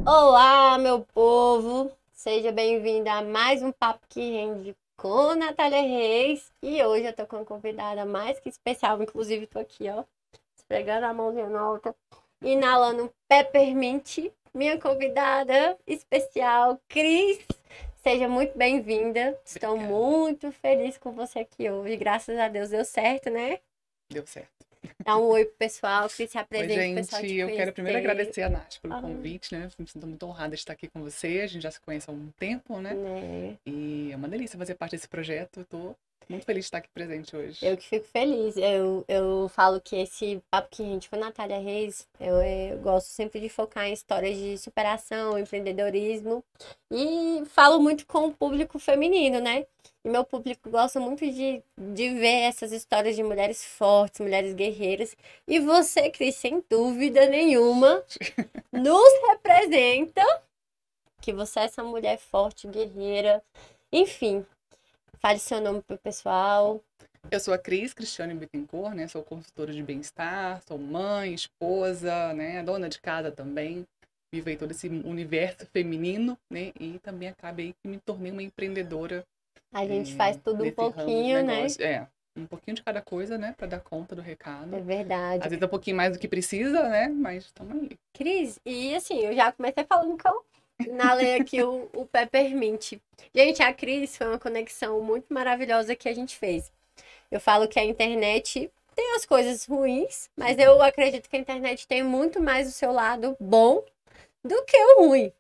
Olá, meu povo! Seja bem-vindo a mais um Papo que Rende com Natália Reis. E hoje eu tô com uma convidada mais que especial, inclusive tô aqui, ó, esfregando a mãozinha na outra, inalando um peppermint. Minha convidada especial, Cris. Seja muito bem-vinda. Estou Obrigada. muito feliz com você aqui hoje. Graças a Deus deu certo, né? Deu certo. Dá um oi pro pessoal, Cris, se Oi, apresente pro pessoal gente. te Eu quero primeiro conhecer. agradecer a Nath pelo Ah, convite, né? Me sinto muito honrada de estar aqui com você. A gente já se conhece há um tempo, né? né? E é uma delícia fazer parte desse projeto. Eu tô muito feliz de estar aqui presente hoje. Eu que fico feliz. Eu falo que esse papo que a gente com a Natália Reis, eu gosto sempre de focar em histórias de superação, empreendedorismo. E falo muito com o público feminino, né? E meu público gosta muito de ver essas histórias de mulheres fortes, mulheres guerreiras. E você, Cris, sem dúvida nenhuma, nos representa que você é essa mulher forte, guerreira. Enfim, fale seu nome pro pessoal. Eu sou a Cris Cristiane Bittencourt, né? Sou consultora de bem-estar, sou mãe, esposa, né? Dona de casa também. Vivo aí todo esse universo feminino, né? E também acabei que me tornei uma empreendedora A gente faz tudo um nesse ramo de pouquinho, né? negócio. Um pouquinho de cada coisa, né? Pra dar conta do É recado. verdade. Às vezes é um pouquinho mais do que precisa, né? Mas estamos aí. Cris, e assim, eu já comecei falando que eu inalei aqui o Peppermint. Gente, a Cris foi uma conexão muito maravilhosa que a gente fez. Eu falo que a internet tem as coisas ruins, mas eu acredito que a internet tem muito mais o seu lado bom do que o ruim.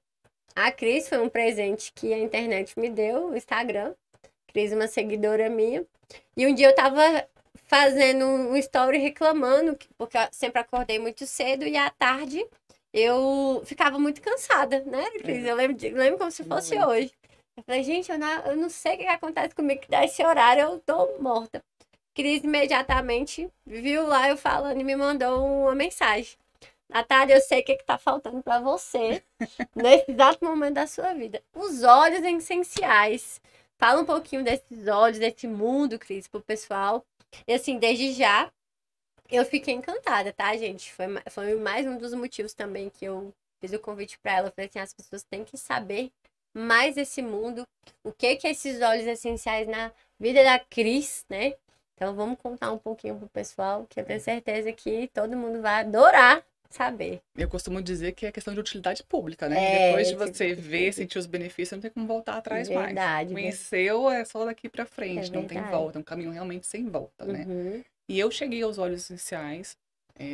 A Cris foi um presente que a internet me deu, o Instagram. Cris, uma seguidora minha. E um dia eu tava fazendo um story reclamando, porque eu sempre acordei muito cedo e à tarde eu ficava muito cansada, né, Cris? Eu lembro como se fosse Muito. hoje. Eu falei, gente, eu não sei o que acontece comigo, que dá esse horário eu tô morta. Cris imediatamente viu lá eu falando e me mandou uma mensagem. Natália, eu sei o que tá faltando pra você nesse exato momento da sua vida. Os óleos essenciais. Fala um pouquinho desses óleos, desse mundo, Cris, pro pessoal. E assim, desde já, eu fiquei encantada, tá, gente? Foi mais um dos motivos também que eu fiz o convite pra ela. Eu falei assim, as pessoas têm que saber mais desse mundo, o que que é esses óleos essenciais na vida da Cris, né? Então vamos contar um pouquinho pro pessoal, que eu tenho certeza que todo mundo vai adorar saber. Eu costumo dizer que é questão de utilidade pública, né? Depois É, de você ver, sentir os benefícios, não tem como voltar atrás mais. verdade, Conheceu, é só daqui pra é frente, não tem verdade. volta, é um caminho realmente sem volta, né? Uhum. E eu cheguei aos óleos essenciais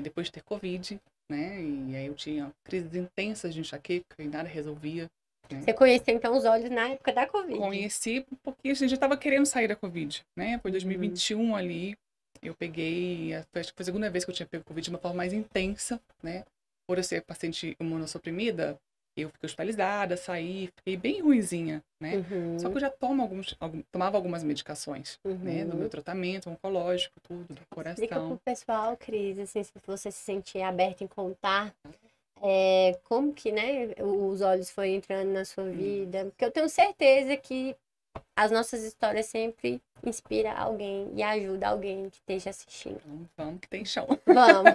depois de ter Covid, né? E aí eu tinha crises intensas de enxaqueca e nada resolvia, né? Você conheceu então os olhos na época da Covid. Conheci porque a gente já estava querendo sair da Covid, né? Foi Uhum. 2021 ali, eu peguei, acho que foi a segunda vez que eu tinha pego Covid de uma forma mais intensa, né? Por eu ser paciente imunossuprimida, eu fiquei hospitalizada, saí, fiquei bem ruinzinha, né? Só que Uhum. eu já tomava algumas medicações, né? Do meu Uhum. tratamento oncológico, tudo, do Explica pro coração. pessoal, Cris, assim, se você se sentir aberto em contar, como que, né, os olhos foi entrando na sua Hum, vida. Porque eu tenho certeza que as nossas histórias sempre inspiram alguém e ajudam alguém que esteja assistindo. então vamos que tem chão. Vamos.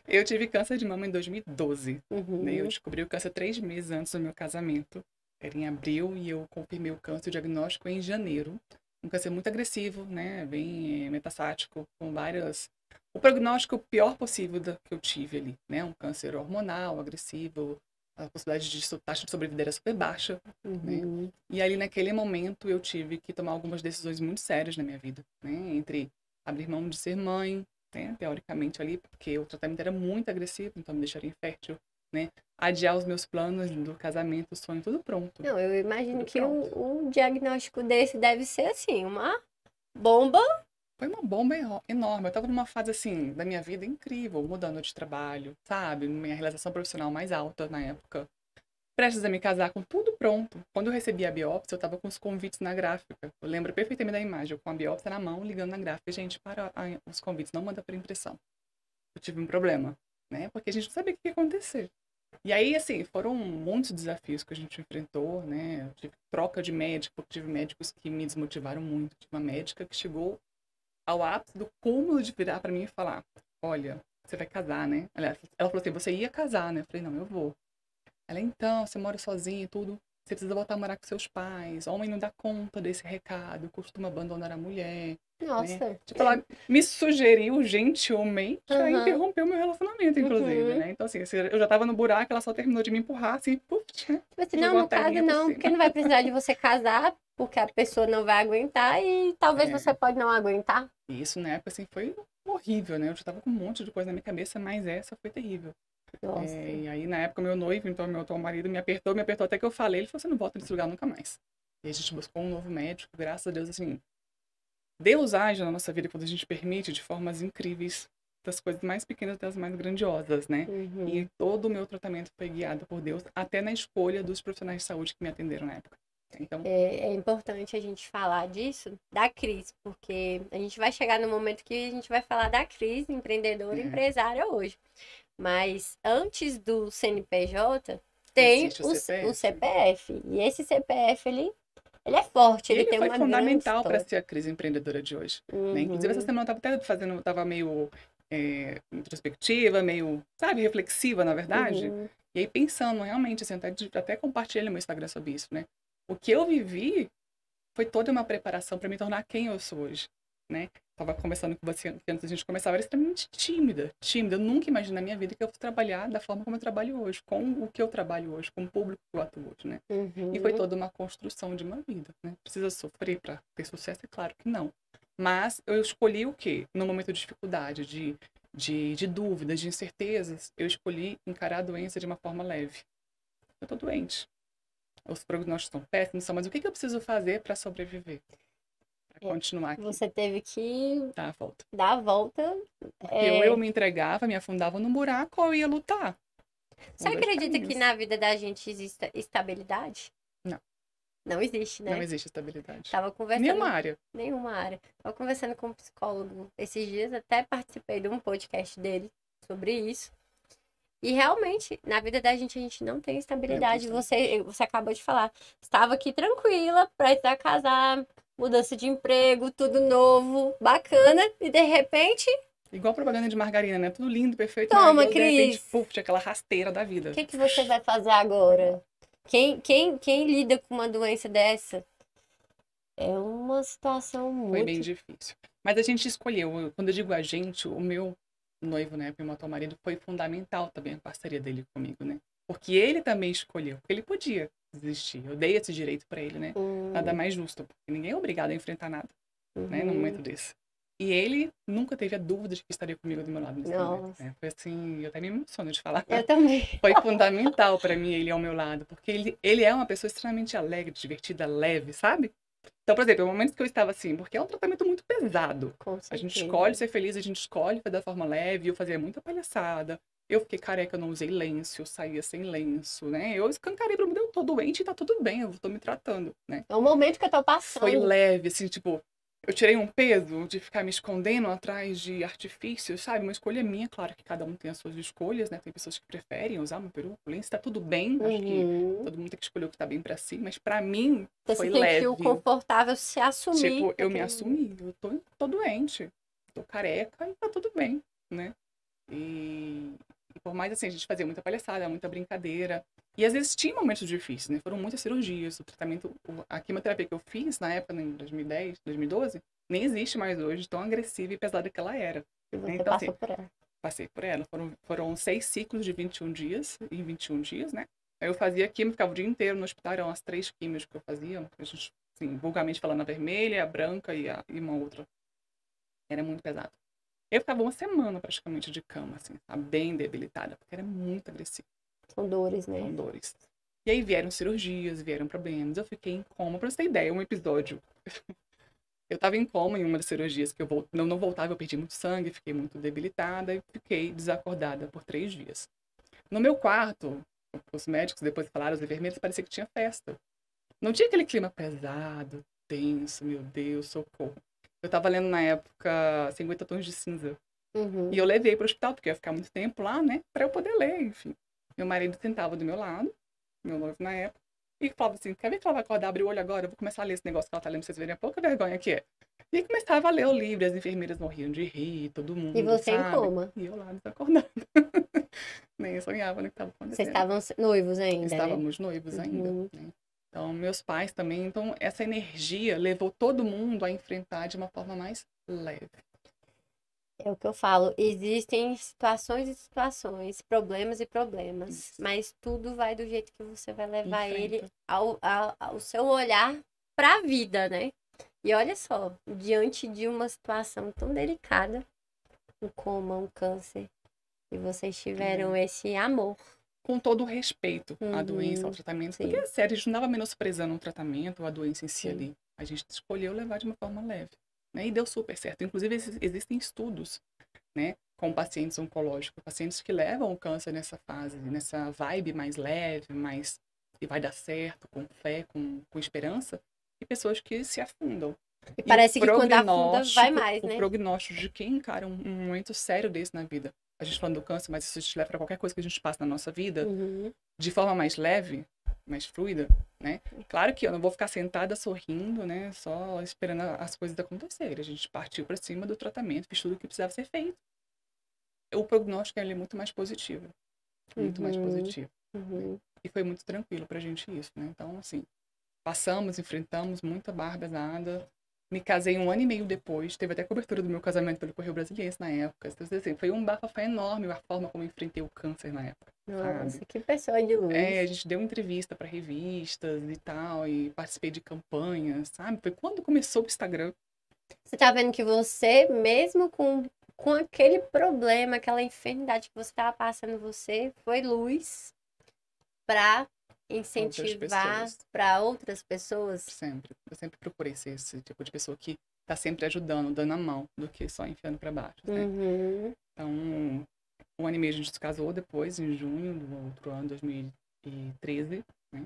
Eu tive câncer de mama em 2012, né? Eu Uhum. descobri o câncer 3 meses antes do meu casamento. Era em abril e eu confirmei o câncer, o diagnóstico em janeiro. Um câncer muito agressivo, né? Bem metastático, com várias... O prognóstico pior possível que eu tive ali, né? Um câncer hormonal, agressivo, a possibilidade de taxa de sobrevida era super baixa, né? Uhum. E ali naquele momento eu tive que tomar algumas decisões muito sérias na minha vida, né? Entre abrir mão de ser mãe, né, teoricamente ali, porque o tratamento era muito agressivo, então me deixaria infértil, né? Adiar os meus planos do casamento, o sonho, tudo pronto. Não, eu imagino Tudo que pronto. um diagnóstico desse deve ser assim, uma bomba. Foi uma bomba enorme. Eu tava numa fase assim da minha vida incrível, mudando de trabalho, sabe? Minha realização profissional mais alta na época. Prestes a me casar com tudo pronto. Quando eu recebi a biópsia, eu tava com os convites na gráfica. Eu lembro perfeitamente da imagem, eu com a biópsia na mão, ligando na gráfica. Gente, para os convites, não manda por impressão. Eu tive um problema, né? Porque a gente não sabia o que ia acontecer. E aí, assim, foram muitos desafios que a gente enfrentou, né? Eu tive troca de médico, porque tive médicos que me desmotivaram muito. Tive uma médica que chegou ao ápice do cúmulo de virar pra mim e falar: olha, você vai casar, né? Aliás, ela falou assim: você ia casar, né? Eu falei: não, eu vou. Ela, então, você mora sozinha e tudo, você precisa voltar a morar com seus pais. Homem não dá conta desse recado, costuma abandonar a mulher, né? Nossa. Tipo, ela me sugeriu gentilmente a Aham. interromper o meu relacionamento, inclusive, Uhum. né? Então, assim, eu já tava no buraco, ela só terminou de me empurrar, assim, puf, né? Tipo assim, não, Jogou a no caso terrinha por não, cima. porque não vai precisar de você casar, porque a pessoa não vai aguentar e talvez você É, pode não aguentar. e isso na época, assim, foi horrível, né? Eu já tava com um monte de coisa na minha cabeça, mas essa foi terrível. Nossa. E aí, na época, meu noivo, então meu atual marido, me apertou até que eu falei. Ele falou: você não volta nesse lugar nunca mais. E a gente buscou um novo médico, graças a Deus, assim. Deus age na nossa vida quando a gente permite de formas incríveis, das coisas mais pequenas até as mais grandiosas, né? E Uhum. todo o meu tratamento foi guiado por Deus, até na escolha dos profissionais de saúde que me atenderam na época. Então, É importante a gente falar disso, da crise, porque a gente vai chegar no momento que a gente vai falar da crise empreendedora e é, empresária hoje. Mas antes do CNPJ, tem existe o o CPF. CPF. E esse CPF, ele é forte, E ele ele tem foi uma grande fundamental para história. ser a crise empreendedora de hoje, né? Inclusive, essa Uhum, semana eu estava até fazendo, estava meio introspectiva, meio, sabe, reflexiva, na verdade. uhum. E aí pensando realmente, assim, até compartilhei no meu Instagram sobre isso, né? O que eu vivi foi toda uma preparação para me tornar quem eu sou hoje, né? Tava conversando com você antes da gente começar, eu era extremamente tímida, tímida. Eu nunca imaginei na minha vida que eu fosse trabalhar da forma como eu trabalho hoje, com o que eu trabalho hoje, com o público que eu atuo hoje, né? E foi Uhum. toda uma construção de uma vida, né? Precisa sofrer para ter sucesso? É claro que não. Mas eu escolhi o quê? No momento de dificuldade, de dúvidas, de incertezas, eu escolhi encarar a doença de uma forma leve. Eu tô doente. Os prognósticos estão péssimos, mas o que eu preciso fazer para sobreviver? Para É, continuar aqui? você teve que Tá, volta. dar a volta. Porque ou eu É, me entregava, me afundava no buraco, ou eu ia lutar. Você São dois acredita que caminhos. na vida da gente existe estabilidade? Não, Não existe, não né? existe estabilidade. Tava Nenhuma conversando, área. nenhuma área. Tava conversando com um psicólogo esses dias, até participei de um podcast dele sobre isso. E realmente, na vida da gente, a gente não tem Não tem estabilidade. estabilidade. Você acabou de falar. Estava aqui tranquila, prestes a casar, mudança de emprego, tudo novo, bacana, e de repente, Igual propaganda de margarina, né? Tudo lindo, perfeito, toma, maravilhoso. De repente, Cris. puf, tinha aquela rasteira da O vida. que que você vai fazer agora? Quem lida com uma doença dessa? É uma situação Foi bem muito. difícil. Mas a gente escolheu. Quando eu digo a gente, o meu noivo, né, meu atual marido, foi fundamental também a parceria dele comigo, né? Porque ele também escolheu. Porque ele podia desistir. Eu dei esse direito pra ele, né? Nada Hum, mais justo. Porque ninguém é obrigado a enfrentar nada, né? Num uhum. momento desse. E ele nunca teve a dúvida de que estaria comigo do meu lado nesse momento, Nossa, né? Foi assim, eu até me emociono de falar. eu também. Foi fundamental pra mim ele ao meu lado. Porque ele é uma pessoa extremamente alegre, divertida, leve, sabe? Então, por exemplo, o momento que eu estava assim, porque é um tratamento muito pesado. Com A gente certeza. escolhe ser feliz, a gente escolhe fazer da forma leve. Eu fazia muita palhaçada. Eu fiquei careca, eu não usei lenço, eu saía sem lenço, né? Eu escancarei pra mim, eu tô doente e tá tudo bem, eu tô me tratando, né? É o momento que eu tô Foi passando. leve, assim, tipo, eu tirei um peso de ficar me escondendo atrás de artifícios, sabe? Uma escolha minha, claro que cada um tem as suas escolhas, né? Tem pessoas que preferem usar uma peruca, lenço, tá tudo bem. Acho que Uhum. todo mundo tem que escolher o que tá bem pra si, mas pra mim Você se foi sentiu leve. confortável se assumir Tipo, eu me naquele momento. assumi, tô doente, tô careca e tá tudo bem, né? E por mais assim, a gente fazia muita palhaçada, muita brincadeira. E às vezes tinha momentos difíceis, né? Foram muitas cirurgias, o tratamento, a quimioterapia que eu fiz na época, né, em 2010, 2012, nem existe mais hoje, tão agressiva e pesada que ela era, E né? você Então, assim, passou por ela. passei por ela. Foram 6 ciclos de 21 dias, em 21 dias, né? Aí eu fazia quimio, ficava o dia inteiro no hospital, eram as 3 químios que eu fazia. A gente, assim, vulgarmente falando, a vermelha, a branca e uma outra. Era muito pesado. Eu ficava uma semana praticamente de cama, assim, tá? Bem debilitada, porque era muito agressivo. São dores, né? São dores. E aí vieram cirurgias, vieram problemas. Eu fiquei em coma. Pra você ter ideia, um episódio. Eu tava em coma em uma das cirurgias que não voltava, eu perdi muito sangue, fiquei muito debilitada e fiquei desacordada por 3 dias. No meu quarto, os médicos depois falaram, os enfermeiros, parecia que tinha festa. Não tinha aquele clima pesado, tenso, meu Deus, socorro. Eu tava lendo na época 50 Tons de Cinza. E Uhum. eu levei pro hospital, porque eu ia ficar muito tempo lá, né? Pra eu poder ler, enfim. Meu marido sentava do meu lado, meu noivo na época, e falava assim, quer ver que ela vai acordar, abrir o olho agora? Eu vou começar a ler esse negócio que ela tá lendo pra vocês verem a pouca vergonha que é. E aí começava a ler o livro, as enfermeiras morriam de rir, todo E mundo, você em sabe? coma. E eu lá desacordada. Nem sonhava no que estava Vocês acontecendo. estavam noivos ainda, né? Estávamos noivos ainda, Uhum. né? Então, meus pais também. Então, essa energia levou todo mundo a enfrentar de uma forma mais leve. É o que eu falo. Existem situações e situações, problemas e problemas, Isso. mas tudo vai do jeito que você vai levar ele Enfrenta. ao seu olhar para a vida, né? E olha só, diante de uma situação tão delicada, um coma, um câncer, e vocês tiveram É. esse amor. Com todo o respeito à doença, ao Uhum, tratamento. Porque, sim, é sério, a gente não estava menosprezando o tratamento ou a doença em si sim. ali. A gente escolheu levar de uma forma leve. Né? E deu super certo. Inclusive, existem estudos, né, com pacientes oncológicos, pacientes que levam o câncer nessa fase, nessa vibe mais leve, mais que vai dar certo, com fé, com esperança, e pessoas que se afundam. E E parece que quando afunda, vai mais, o né? prognóstico de quem encara um momento sério desse na vida. A gente falando do câncer, mas isso te leva para qualquer coisa que a gente passa na nossa vida, Uhum. de forma mais leve, mais fluida, né? Claro que eu não vou ficar sentada sorrindo, né? Só esperando as coisas acontecerem. A gente partiu para cima do tratamento, fez tudo o que precisava ser feito. O prognóstico ele é muito mais positivo. Muito mais Uhum. positivo. Né? Uhum. E foi muito tranquilo pra gente isso, né? Então, assim, passamos, enfrentamos muita barra pesada. Me casei 1 ano e meio depois. Teve até cobertura do meu casamento pelo Correio Brasiliense na época. Então, assim, foi um bafafá enorme a forma como eu enfrentei o câncer na época, sabe? Nossa, que pessoa de É, a luz. gente deu entrevista para revistas e tal, e participei de campanhas, sabe? Foi quando começou o Instagram. Você tá vendo que você, mesmo com aquele problema, aquela enfermidade que você estava passando, você foi luz para Outras incentivar pessoas, para outras pessoas? sempre. Eu sempre procurei ser esse tipo de pessoa que tá sempre ajudando, dando a mão, do que só enfiando para baixo, né? Uhum. Então, 1 ano e meio a gente se casou depois, em junho do outro ano, 2013, né?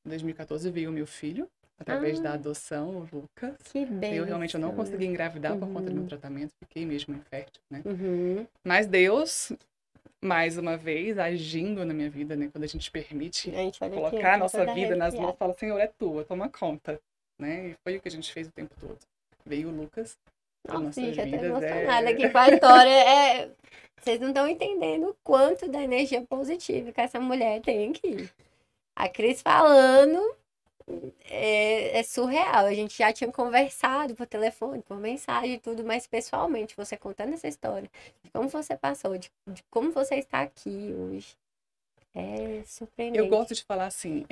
Em 2014 veio o meu filho, através da Ah, adoção, o Lucas. que Eu não consegui bênção. engravidar por conta do meu Uhum. tratamento, fiquei mesmo infértil, né? Uhum. Mas Deus, mais uma vez, agindo na minha vida, né? Quando a gente permite Gente, olha aqui, eu colocar a tô nossa toda vida nas mãos, arrepiada. fala, Senhor, é tua, toma conta, né? E foi o que a gente fez o tempo todo. Veio o Lucas para Nossa, nossas gente, eu tô vidas, emocionada aqui com a história. Vocês não estão entendendo o quanto da energia positiva que essa mulher tem aqui. A Cris falando é surreal. A gente já tinha conversado por telefone, por mensagem e tudo, mas pessoalmente, você contando essa história, de como você passou, de como você está aqui hoje, é Eu surpreendente. gosto de falar assim,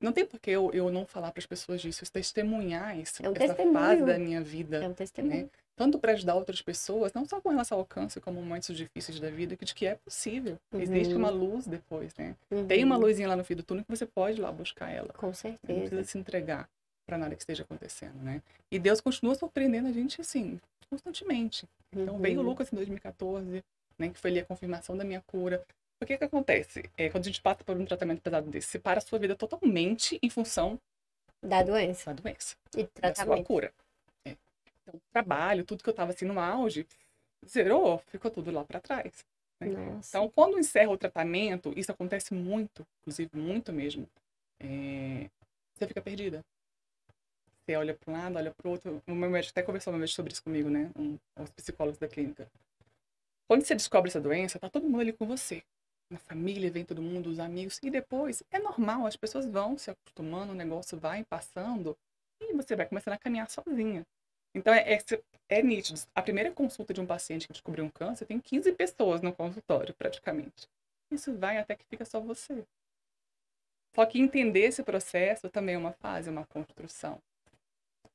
não tem por que eu não falar para as pessoas disso, testemunhar É um essa fase da testemunho. minha É vida, um né? testemunho. Tanto para ajudar outras pessoas, não só com relação ao câncer, como momentos difíceis da vida, de que é possível. Existe uma Uhum, luz depois, né? Tem uma uhum, luzinha lá no fim do túnel que você pode ir lá buscar ela. com Né? Não precisa certeza. se entregar para nada que esteja acontecendo, né? E Deus continua surpreendendo a gente, assim, constantemente. Então, veio o Uhum. Lucas em 2014, né? Que foi ali a confirmação da minha cura. O que que acontece? Quando a gente passa por um tratamento pesado desse, você para a sua vida totalmente em função Da doença da doença, e do da sua tratamento. cura. É. Então, trabalho, tudo que eu estava assim no auge, zerou, ficou tudo lá para trás. Né? Nossa. Então, quando encerra o tratamento, isso acontece muito, inclusive muito mesmo, você fica perdida. Você olha para um lado, olha para o outro. O meu médico até conversou uma vez sobre isso comigo, né? Os psicólogos da clínica. Quando você descobre essa doença, tá todo mundo ali com você. Na família, vem todo mundo, os amigos. E depois, é normal, as pessoas vão se acostumando, o negócio vai passando e você vai começando a caminhar sozinha. Então, é nítido. A primeira consulta de um paciente que descobriu um câncer tem 15 pessoas no consultório, praticamente. Isso vai até que fica só você. Só que entender esse processo também é uma fase, é uma construção,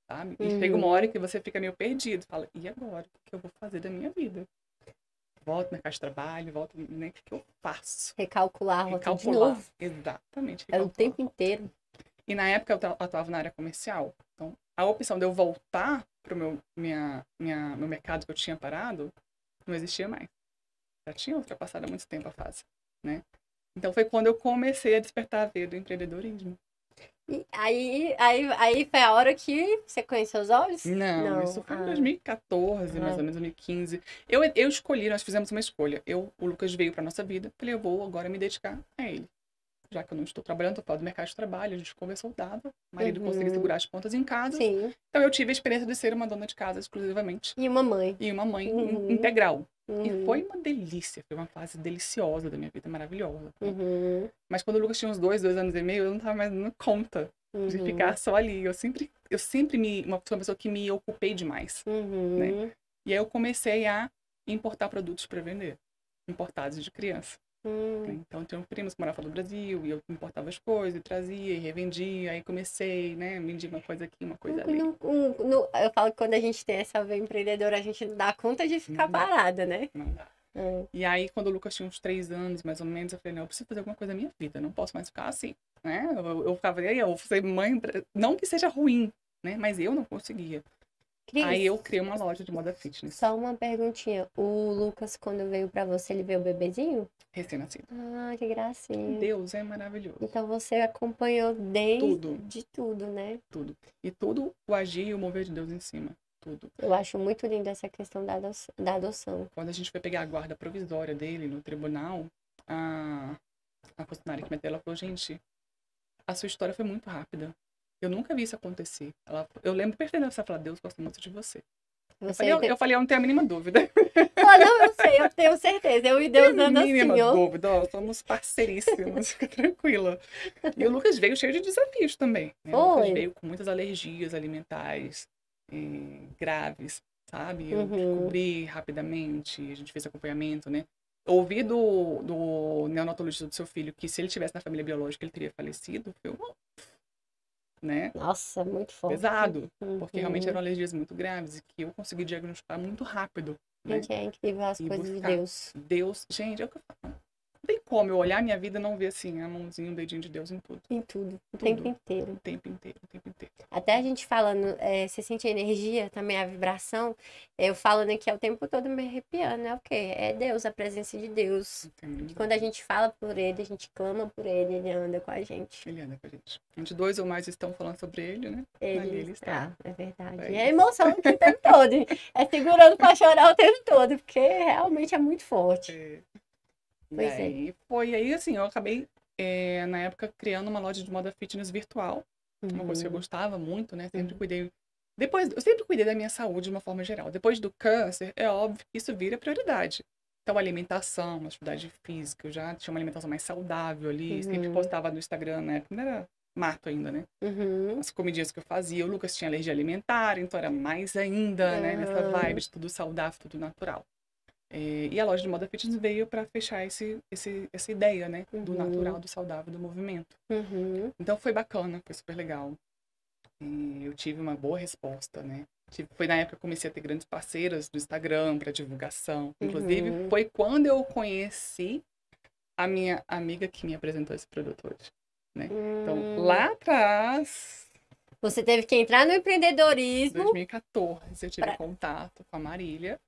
sabe? E chega uma hora Uhum. que você fica meio perdido. Fala, e agora? O que eu vou fazer da minha vida? Volto na casa de trabalho, volto, né? O que eu faço? Recalcular a rota de Recalcular. novo. Exatamente, É o recalcular. tempo inteiro. E na época eu atuava na área comercial. Então, a opção de eu voltar para o meu mercado que eu tinha parado, não existia mais. Já tinha ultrapassado há muito tempo a fase, né? Então foi quando eu comecei a despertar a veia do empreendedorismo. E aí foi a hora que você conheceu os olhos? Não, isso foi em 2014, mais ou menos 2015. Eu escolhi, nós fizemos uma escolha. O Lucas veio pra nossa vida. Falei, eu vou agora me dedicar a ele. Já que eu não estou trabalhando, estou fora do mercado de trabalho, a gente conversou, dava. O marido conseguia segurar as pontas em casa. Sim. Então eu tive a experiência de ser uma dona de casa exclusivamente. E uma mãe. E uma mãe integral. E foi uma delícia, foi uma fase deliciosa da minha vida, maravilhosa. Mas quando o Lucas tinha uns 2 anos e meio, eu não estava mais dando conta de ficar só ali. Eu sempre uma pessoa que me ocupei demais, né? E aí eu comecei a importar produtos para vender, importados de criança. Então, tinha primos que moravam fora do Brasil, e eu importava as coisas, e trazia, e revendia, aí comecei, né, vendia uma coisa aqui, uma coisa ali. Eu falo que quando a gente tem essa veia empreendedora, a gente não dá conta de ficar parada, né? Não dá. E aí, quando o Lucas tinha uns 3 anos, mais ou menos, eu falei, não, eu preciso fazer alguma coisa na minha vida, não posso mais ficar assim, né? Eu ficava, aí eu vou ser mãe, não que seja ruim, né, mas eu não conseguia. Cris, aí eu criei uma loja de moda fitness. Só uma perguntinha, o Lucas, quando veio pra você, ele veio bebezinho? Recém-nascido. Ah, que gracinha. Deus é maravilhoso. Então você acompanhou desde Tudo. de tudo, né? Tudo. E tudo o agir e o mover de Deus em cima. Tudo. Eu acho muito linda essa questão da adoção. Quando a gente foi pegar a guarda provisória dele no tribunal, a funcionária que meteu, ela falou, gente, a sua história foi muito rápida. Eu nunca vi isso acontecer. Eu lembro perfeitamente você falar, Deus gosta muito de você. Eu falei, eu não tenho a mínima dúvida. Não, eu sei, eu tenho certeza. Eu e Deus andando assim, ó. Mínima dúvida, ó, somos parceiríssimos, fica tranquila. E o Lucas veio cheio de desafios também. Né? O Lucas veio com muitas alergias alimentares graves, sabe? Eu descobri rapidamente, a gente fez acompanhamento, né? Ouvi do neonatologista do seu filho que se ele tivesse na família biológica ele teria falecido, foi né? Nossa, muito forte. Pesado, porque realmente eram alergias muito graves e que eu consegui diagnosticar muito rápido. Gente, né? É incrível as coisas de Deus. Deus, gente, é o que eu falo. Não tem como eu olhar minha vida e não ver assim, a mãozinha, o dedinho de Deus em tudo. Em tudo, o tempo inteiro. O tempo inteiro, o tempo inteiro. Até a gente falando, você sente a energia, também a vibração, eu falando aqui o tempo todo me arrepiando, é o quê? É Deus, a presença de Deus. E quando a gente fala por Ele, a gente clama por Ele anda com a gente. Ele anda com a gente. Onde 2 ou mais estão falando sobre Ele, né? Ele está, é verdade. E é emoção o tempo todo, é segurando pra chorar o tempo todo, porque realmente é muito forte. Pois é. Foi aí, assim, eu acabei, na época, criando uma loja de moda fitness virtual. Uma coisa que eu gostava muito, né? Sempre cuidei. Eu sempre cuidei da minha saúde de uma forma geral. Depois do câncer, é óbvio que isso vira prioridade. Então, alimentação, atividade física, eu já tinha uma alimentação mais saudável ali. Sempre postava no Instagram, né? Não era mato ainda, né? As comidinhas que eu fazia. O Lucas tinha alergia alimentar, então era mais ainda, né? Nessa vibe de tudo saudável, tudo natural. E a loja de moda fitness veio para fechar essa ideia, né? Do natural, do saudável, do movimento. Então foi bacana, foi super legal. E eu tive uma boa resposta, né? Foi na época que eu comecei a ter grandes parceiras do Instagram para divulgação. Inclusive, foi quando eu conheci a minha amiga que me apresentou esse produto hoje, né? Então, lá atrás... Você teve que entrar no empreendedorismo. Em 2014, eu tive contato com a Marília.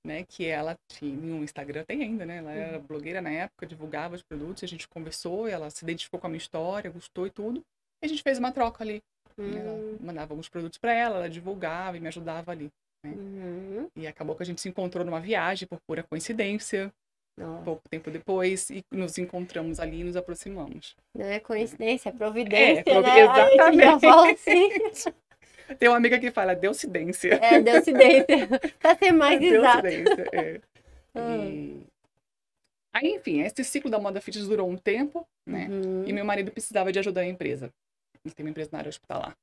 Né, que ela tinha um Instagram, tem ainda, né? Ela era blogueira na época, divulgava os produtos, a gente conversou, ela se identificou com a minha história, gostou e tudo. E a gente fez uma troca ali. Né? Ela mandava alguns produtos para ela divulgava e me ajudava ali. Né? E acabou que a gente se encontrou numa viagem por pura coincidência. Pouco tempo depois, e nos encontramos ali e nos aproximamos. Não é coincidência, é providência, né? Exatamente. Já fala assim. Tem uma amiga que fala, deucidência. Deucidência. Pra ser mais exato. Deucidência, Aí, enfim, esse ciclo da moda fitness durou um tempo, né? E meu marido precisava de ajuda na empresa. Ele tem uma empresa na área hospitalar.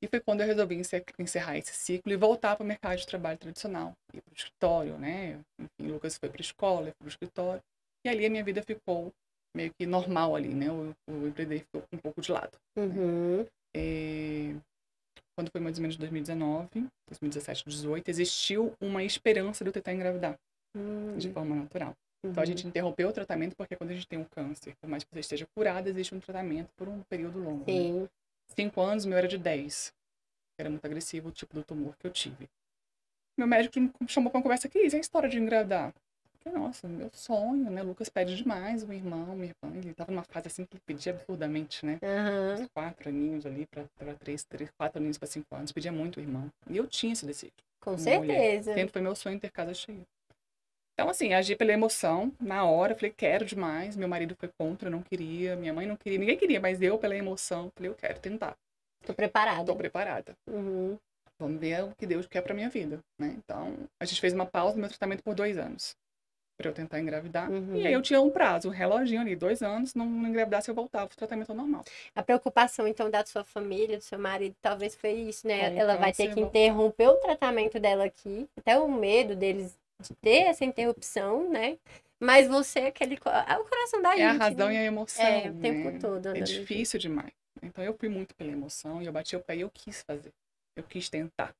E foi quando eu resolvi encerrar esse ciclo e voltar para o mercado de trabalho tradicional. Ir para o escritório, né? Enfim, o Lucas foi para a escola, foi para o escritório. E ali a minha vida ficou meio que normal ali, né? O empreender ficou um pouco de lado. Né? Quando foi mais ou menos 2019, 2017, 2018, existiu uma esperança de eu tentar engravidar de forma natural. Então, a gente interrompeu o tratamento porque quando a gente tem um câncer, por mais que você esteja curada, existe um tratamento por um período longo. Né? 5 anos, meu era de 10. Era muito agressivo o tipo do tumor que eu tive. Meu médico me chamou para uma conversa, Cris, e a história de engravidar? falei, nossa, meu sonho, né? Lucas pede demais, o irmão, minha irmã, ele tava numa fase assim que ele pedia absurdamente, né? Aham. Uns 4 aninhos ali pra 4 aninhos pra 5 anos, pedia muito o irmão. E eu tinha esse desejo, Com uma mulher. certeza. Sempre foi meu sonho ter casa cheia. Então, assim, agi pela emoção, na hora, falei, quero demais. Meu marido foi contra, não queria, minha mãe não queria, ninguém queria, mas eu, pela emoção, falei, eu quero tentar. Tô preparada. Tô preparada. Uhum. Vamos ver o que Deus quer pra minha vida, né? Então, a gente fez uma pausa no meu tratamento por 2 anos, pra eu tentar engravidar. Uhum. E aí eu tinha um prazo, um reloginho ali, 2 anos, não engravidasse, eu voltava pro tratamento normal. A preocupação, então, da sua família, do seu marido, talvez foi isso, né? Com Ela vai ter câncer, que interromper o tratamento dela aqui, até o medo deles de ter essa interrupção, né? Mas você, é o coração da É a gente, razão né? e a emoção, É, o tempo né? todo É andando difícil demais. Então eu fui muito pela emoção e eu bati o pé e eu quis fazer. Eu quis tentar.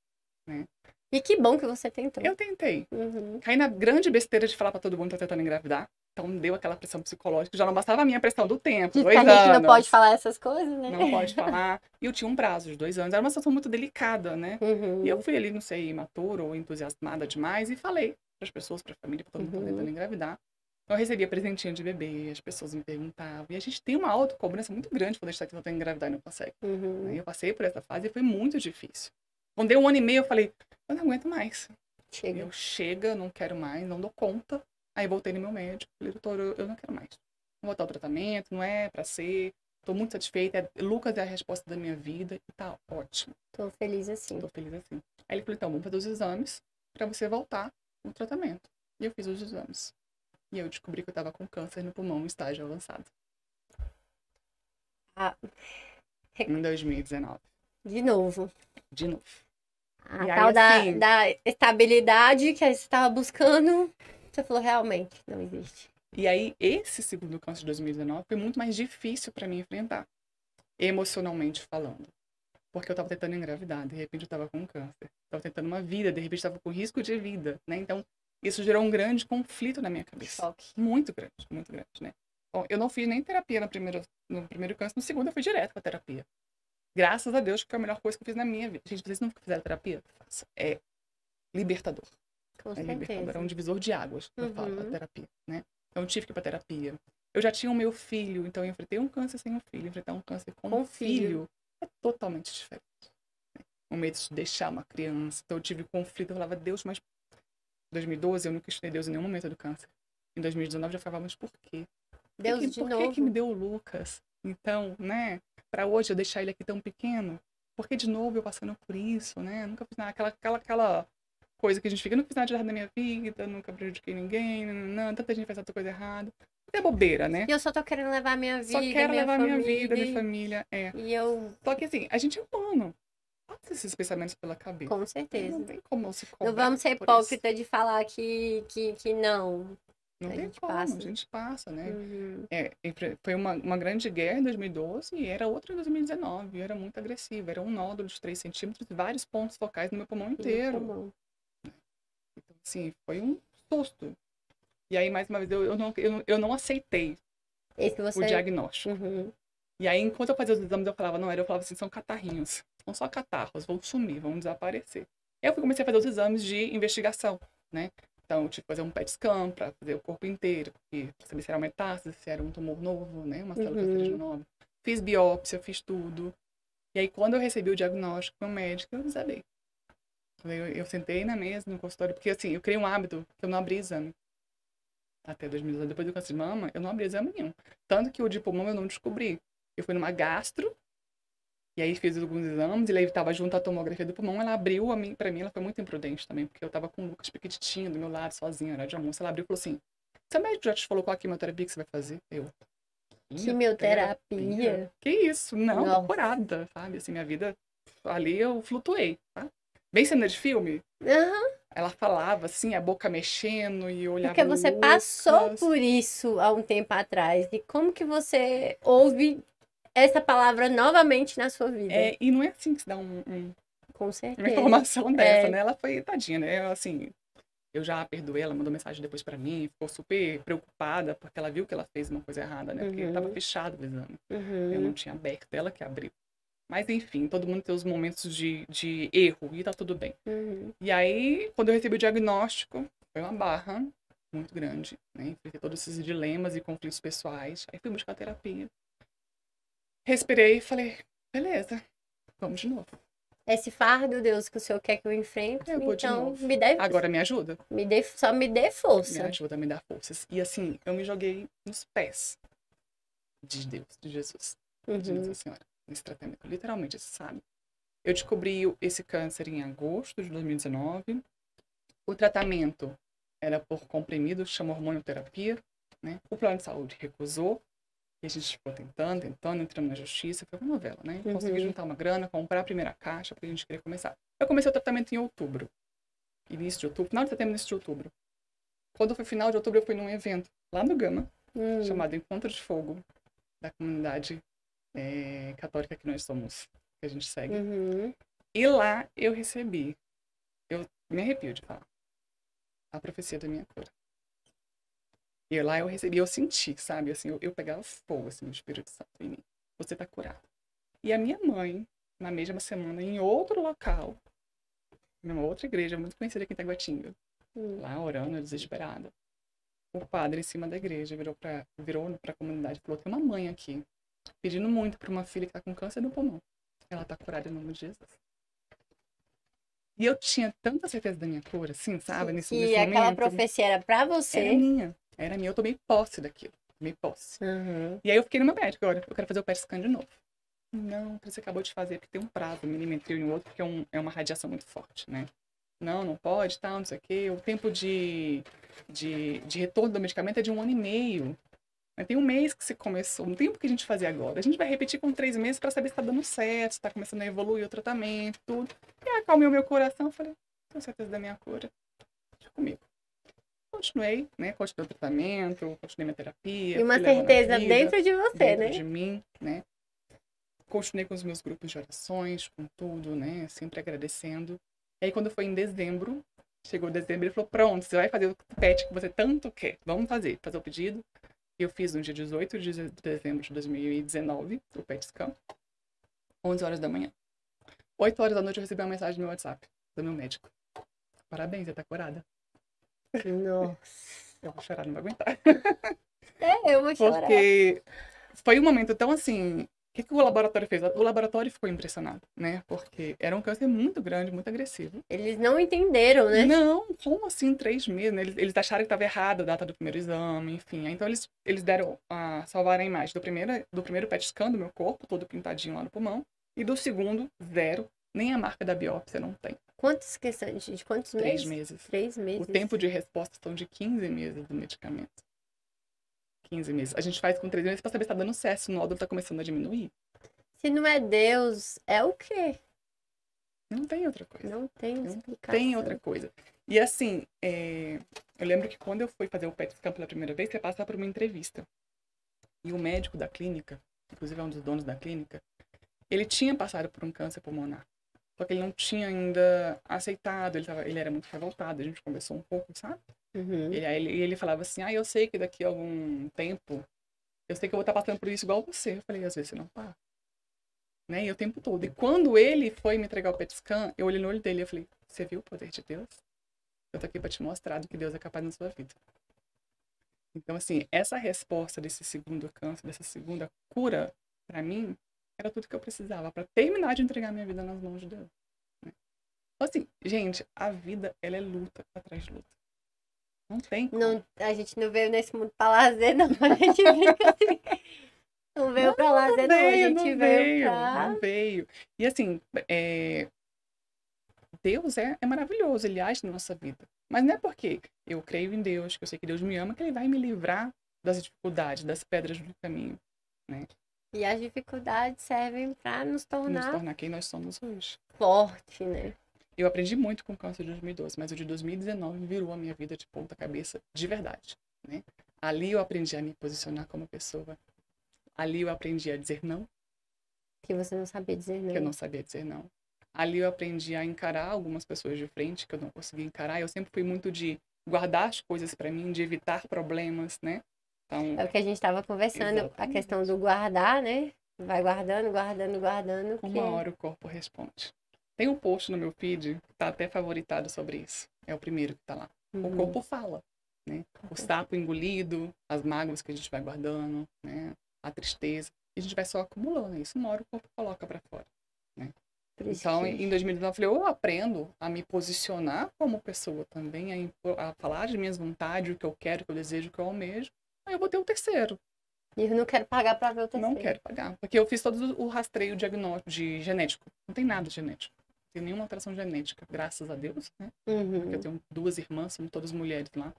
E que bom que você tentou. Eu tentei. Uhum. Caí na grande besteira de falar pra todo mundo que tá tentando engravidar. Então deu aquela pressão psicológica. Já não bastava a minha pressão do tempo, Diz 2 que a gente não anos. pode falar essas coisas, né? Não pode falar. E eu tinha um prazo de 2 anos. Era uma situação muito delicada, né? Uhum. E eu fui ali, não sei, imatura ou entusiasmada demais e falei pras pessoas, pra família, pra todo mundo que tá tentando engravidar. Eu recebia presentinho de bebê, as pessoas me perguntavam. E a gente tem uma autocobrança muito grande quando a gente tá tentando engravidar e não consegue. Uhum. Eu passei por essa fase e foi muito difícil. Quando deu 1 ano e meio, eu falei, eu não aguento mais. Chega. Chega, não quero mais, não dou conta. Aí voltei no meu médico, falei, doutor, eu não quero mais. Vou voltar ao tratamento, não é pra ser. Tô muito satisfeita. Lucas é a resposta da minha vida e tá ótimo. Tô feliz assim. Tô feliz assim. Aí ele falou, então, vamos fazer os exames pra você voltar no tratamento. E eu fiz os exames. E eu descobri que eu tava com câncer no pulmão em estágio avançado. Ah, Em 2019. de novo. De novo. A E aí, tal assim- da estabilidade que você estava buscando, você falou, realmente, não existe. E aí, esse segundo câncer de 2019 foi muito mais difícil pra mim enfrentar, emocionalmente falando. Porque eu tava tentando engravidar, de repente eu tava com câncer. Tava tentando uma vida, de repente tava com risco de vida, né? Então, isso gerou um grande conflito na minha cabeça. Choque. Muito grande, né? Bom, eu não fiz nem terapia no primeiro câncer, no segundo eu fui direto pra terapia. Graças a Deus, que foi a melhor coisa que eu fiz na minha vida. Gente, vocês nunca fizeram terapia? Faça. É libertador. Com É libertador. É certeza. um divisor de águas, eu falo, a Uhum. terapia, né? Então, eu tive que ir pra terapia. Eu já tinha o meu filho, então eu enfrentei um câncer sem um filho. Enfrentar um câncer com Com um filho é totalmente diferente. O medo de deixar uma criança. Então, eu tive conflito. Eu falava, Deus, mas... Em 2012, eu não questionei Deus em nenhum momento do câncer. Em 2019, eu já falava, mas por quê? Deus Por de que novo. que me deu o Lucas? Então, né? Pra hoje eu deixar ele aqui tão pequeno? Por que de novo eu passando por isso, né? Nunca fiz nada, aquela coisa que a gente fica, nunca fiz nada de errado na minha vida, nunca prejudiquei ninguém, não, tanta gente faz tanta coisa errada. É bobeira, né? E eu só tô querendo levar minha vida, Só quero minha levar minha família, vida, minha família, E eu, Só que assim, a gente é humano. Passa esses pensamentos pela cabeça. com certeza. Não tem como se cobrar Não vamos ser por isso. hipócrita de falar que não. Não A tem gente como, passa. a gente passa, né? Uhum. Foi uma grande guerra em 2012 e era outra em 2019. Era muito agressiva. Era um nódulo de 3 centímetros e vários pontos focais no meu pulmão inteiro. Comum. Então, assim, foi um susto. E aí, mais uma vez, eu não aceitei Esse que o você... diagnóstico. Uhum. E aí, enquanto eu fazia os exames, eu falava, não, eu falava assim, são catarrinhos. São só catarros, vão sumir, vão desaparecer. E aí eu comecei a fazer os exames de investigação, né? Então, eu tive que fazer um PET scan para fazer o corpo inteiro, para saber se era uma metástase, se era um tumor novo, né? Uma célula cancerígena nova. Fiz biópsia, fiz tudo. E aí, quando eu recebi o diagnóstico do médico, eu desabei. Eu sentei na mesa, no consultório, porque assim, eu criei um hábito que eu não abri exame. Até 2012, depois do câncer de mama, eu não abri exame nenhum. Tanto que o de pulmão eu não descobri. Eu fui numa gastro, e aí fiz alguns exames, e aí estava junto à tomografia do pulmão, ela abriu pra mim, ela foi muito imprudente também, porque eu tava com o Lucas pequititinho do meu lado, sozinha, era de almoço, ela abriu e falou assim, seu médico já te falou qual a quimioterapia que você vai fazer? Eu. Quimioterapia? Que isso? Não, tô Nossa. curada, sabe? Assim, minha vida, ali eu flutuei, tá? Bem cena de filme. Aham. Ela falava assim, a boca mexendo e eu olhava Porque você o passou Lucas. por isso há um tempo atrás. E como que você ouve essa palavra novamente na sua vida? E não é assim que se dá Com uma certeza. informação dessa, né? Ela foi tadinha, né? Assim, eu já perdoei, ela mandou mensagem depois pra mim, ficou super preocupada, porque ela viu que ela fez uma coisa errada, né? Porque tava fechado o exame. Eu não tinha aberto, ela que abriu. Mas enfim, todo mundo tem os momentos de erro e tá tudo bem. E aí, quando eu recebi o diagnóstico, foi uma barra, muito grande, né? Enfrentei todos esses dilemas e conflitos pessoais. Aí fui buscar terapia. Respirei e falei, beleza, vamos de novo. Esse fardo, Deus, que o Senhor quer que eu enfrente, Eu vou de então novo. me dê, Agora me ajuda. só me dê Me força. ajuda, me dá forças. E assim, eu me joguei nos pés de Deus, de Jesus, de Nossa Senhora, nesse tratamento. Literalmente, você sabe. Eu descobri esse câncer em agosto de 2019. O tratamento era por comprimido, chama hormonioterapia, né? O plano de saúde recusou. E a gente ficou tentando, entrando na justiça. Foi uma novela, né? Consegui juntar uma grana, comprar a primeira caixa, porque a gente queria começar. Eu comecei o tratamento em outubro. Início de outubro, final de setembro, início de outubro. Quando foi final de outubro, eu fui num evento lá no Gama, chamado Encontro de Fogo, da comunidade católica que nós somos, que a gente segue. E lá eu recebi, eu me arrepio de falar, a profecia da minha cura. E lá eu recebi, eu senti, sabe, assim, eu pegava fogo, assim, o Espírito Santo em mim. Você tá curado. E a minha mãe, na mesma semana, em outro local, numa outra igreja muito conhecida aqui em Taguatinga, lá orando, desesperada. O padre em cima da igreja virou pra comunidade e falou, tem uma mãe aqui, pedindo muito pra uma filha que tá com câncer no pulmão. Ela tá curada em nome de Jesus. E eu tinha tanta certeza da minha cura, assim, sabe? Nesse Que aquela momento. profecia era pra você. Era minha. Eu tomei posse daquilo. Tomei posse. E aí eu fiquei no meu médico, agora, eu quero fazer o PET scan de novo. Não, você acabou de fazer, porque tem um prazo, milimetria e no outro, porque é uma radiação muito forte, né? Não pode, tal, não sei o quê. O tempo de retorno do medicamento é de 1 ano e meio. Tem um mês que se começou, um tempo que a gente fazia agora. A gente vai repetir com 3 meses para saber se tá dando certo, se tá começando a evoluir o tratamento, tudo. E acalmei o meu coração, falei, tenho certeza da minha cura. Deixa comigo. Continuei, né? Continuei o tratamento, continuei minha terapia. E uma fui levando a certeza vida dentro de você, dentro né? de mim, né? Continuei com os meus grupos de orações, com tudo, né? Sempre agradecendo. E aí, quando foi em dezembro, chegou dezembro, ele falou, pronto, você vai fazer o PET que você tanto quer. Vamos fazer o pedido. Eu fiz no dia 18 de dezembro de 2019, o PET scan, 11 horas da manhã. 8 horas da noite eu recebi uma mensagem no meu WhatsApp, do meu médico. Parabéns, você tá curada. Nossa. Eu vou chorar, não vou aguentar. Eu vou chorar. Porque foi um momento tão assim... O que o laboratório fez? O laboratório ficou impressionado, né? Porque era um câncer muito grande, muito agressivo. Eles não entenderam, né? Não, como assim 3 meses? Né? Eles acharam que estava errado a data do primeiro exame, enfim. Então eles deram salvaram a imagem do primeiro PET scan do meu corpo, todo pintadinho lá no pulmão. E do segundo, 0. Nem a marca da biópsia não tem. Quantas questões? De quantos meses? 3 meses. 3 meses. O tempo de resposta são de 15 meses do medicamento. 15 meses. A gente faz com 3 meses pra saber se tá dando certo, se o nódulo tá começando a diminuir. Se não é Deus, é o quê? Não tem outra coisa. Não tem explicação. Não tem outra coisa. E assim, eu lembro que quando eu fui fazer o PET scan pela primeira vez, você passa por uma entrevista. E o médico da clínica, inclusive é um dos donos da clínica, ele tinha passado por um câncer pulmonar. Só que ele não tinha ainda aceitado, ele era muito revoltado, a gente conversou um pouco, sabe? Ele falava assim, eu sei que daqui a algum tempo, eu sei que eu vou estar passando por isso igual você. Eu falei, às vezes você não passa. Né? E o tempo todo. E quando ele foi me entregar o PET scan, eu olhei no olho dele e eu falei, você viu o poder de Deus? Eu tô aqui pra te mostrar do que Deus é capaz na sua vida. Então, assim, essa resposta desse segundo câncer, dessa segunda cura, pra mim, era tudo que eu precisava pra terminar de entregar minha vida nas mãos de Deus. Né? Então, assim, gente, a vida, ela é luta atrás de luta. Não tem como. Não, a gente não veio nesse mundo pra lazer, não. A gente fica assim... Não veio pra lazer, não. A gente veio pra... Não veio. E assim, Deus é maravilhoso, ele age na nossa vida. Mas não é porque eu creio em Deus, que eu sei que Deus me ama, que ele vai me livrar das dificuldades, das pedras do caminho, né? E as dificuldades servem pra nos tornar quem nós somos hoje. Forte, né? Eu aprendi muito com o câncer de 2012, mas o de 2019 virou a minha vida de ponta cabeça de verdade, né? Ali eu aprendi a me posicionar como pessoa. Ali eu aprendi a dizer não. Que você não sabia dizer não. Que eu não sabia dizer não. Ali eu aprendi a encarar algumas pessoas de frente que eu não conseguia encarar. Eu sempre fui muito de guardar as coisas pra mim, de evitar problemas, né? Então, é o que a gente estava conversando, exatamente. A questão do guardar, né? Vai guardando. Uma hora o corpo responde. Tem um post no meu feed que tá até favoritado sobre isso. É o primeiro que tá lá. O corpo fala. né? O sapo engolido, as mágoas que a gente vai guardando, né? A tristeza. E a gente vai só acumulando. Isso uma hora o corpo coloca pra fora, né? Por isso Então, que... em 2019, eu falei, eu aprendo a me posicionar como pessoa também, a falar de minhas vontades, o que eu quero, o que eu desejo, o que eu almejo. Aí eu vou ter o terceiro. E eu não quero pagar pra ver o terceiro. Não quero pagar. Porque eu fiz todo o rastreio diagnóstico de genético. Não tem nada de genético. Não tem nenhuma alteração genética, graças a Deus, né? Porque eu tenho 2 irmãs, somos todas mulheres lá.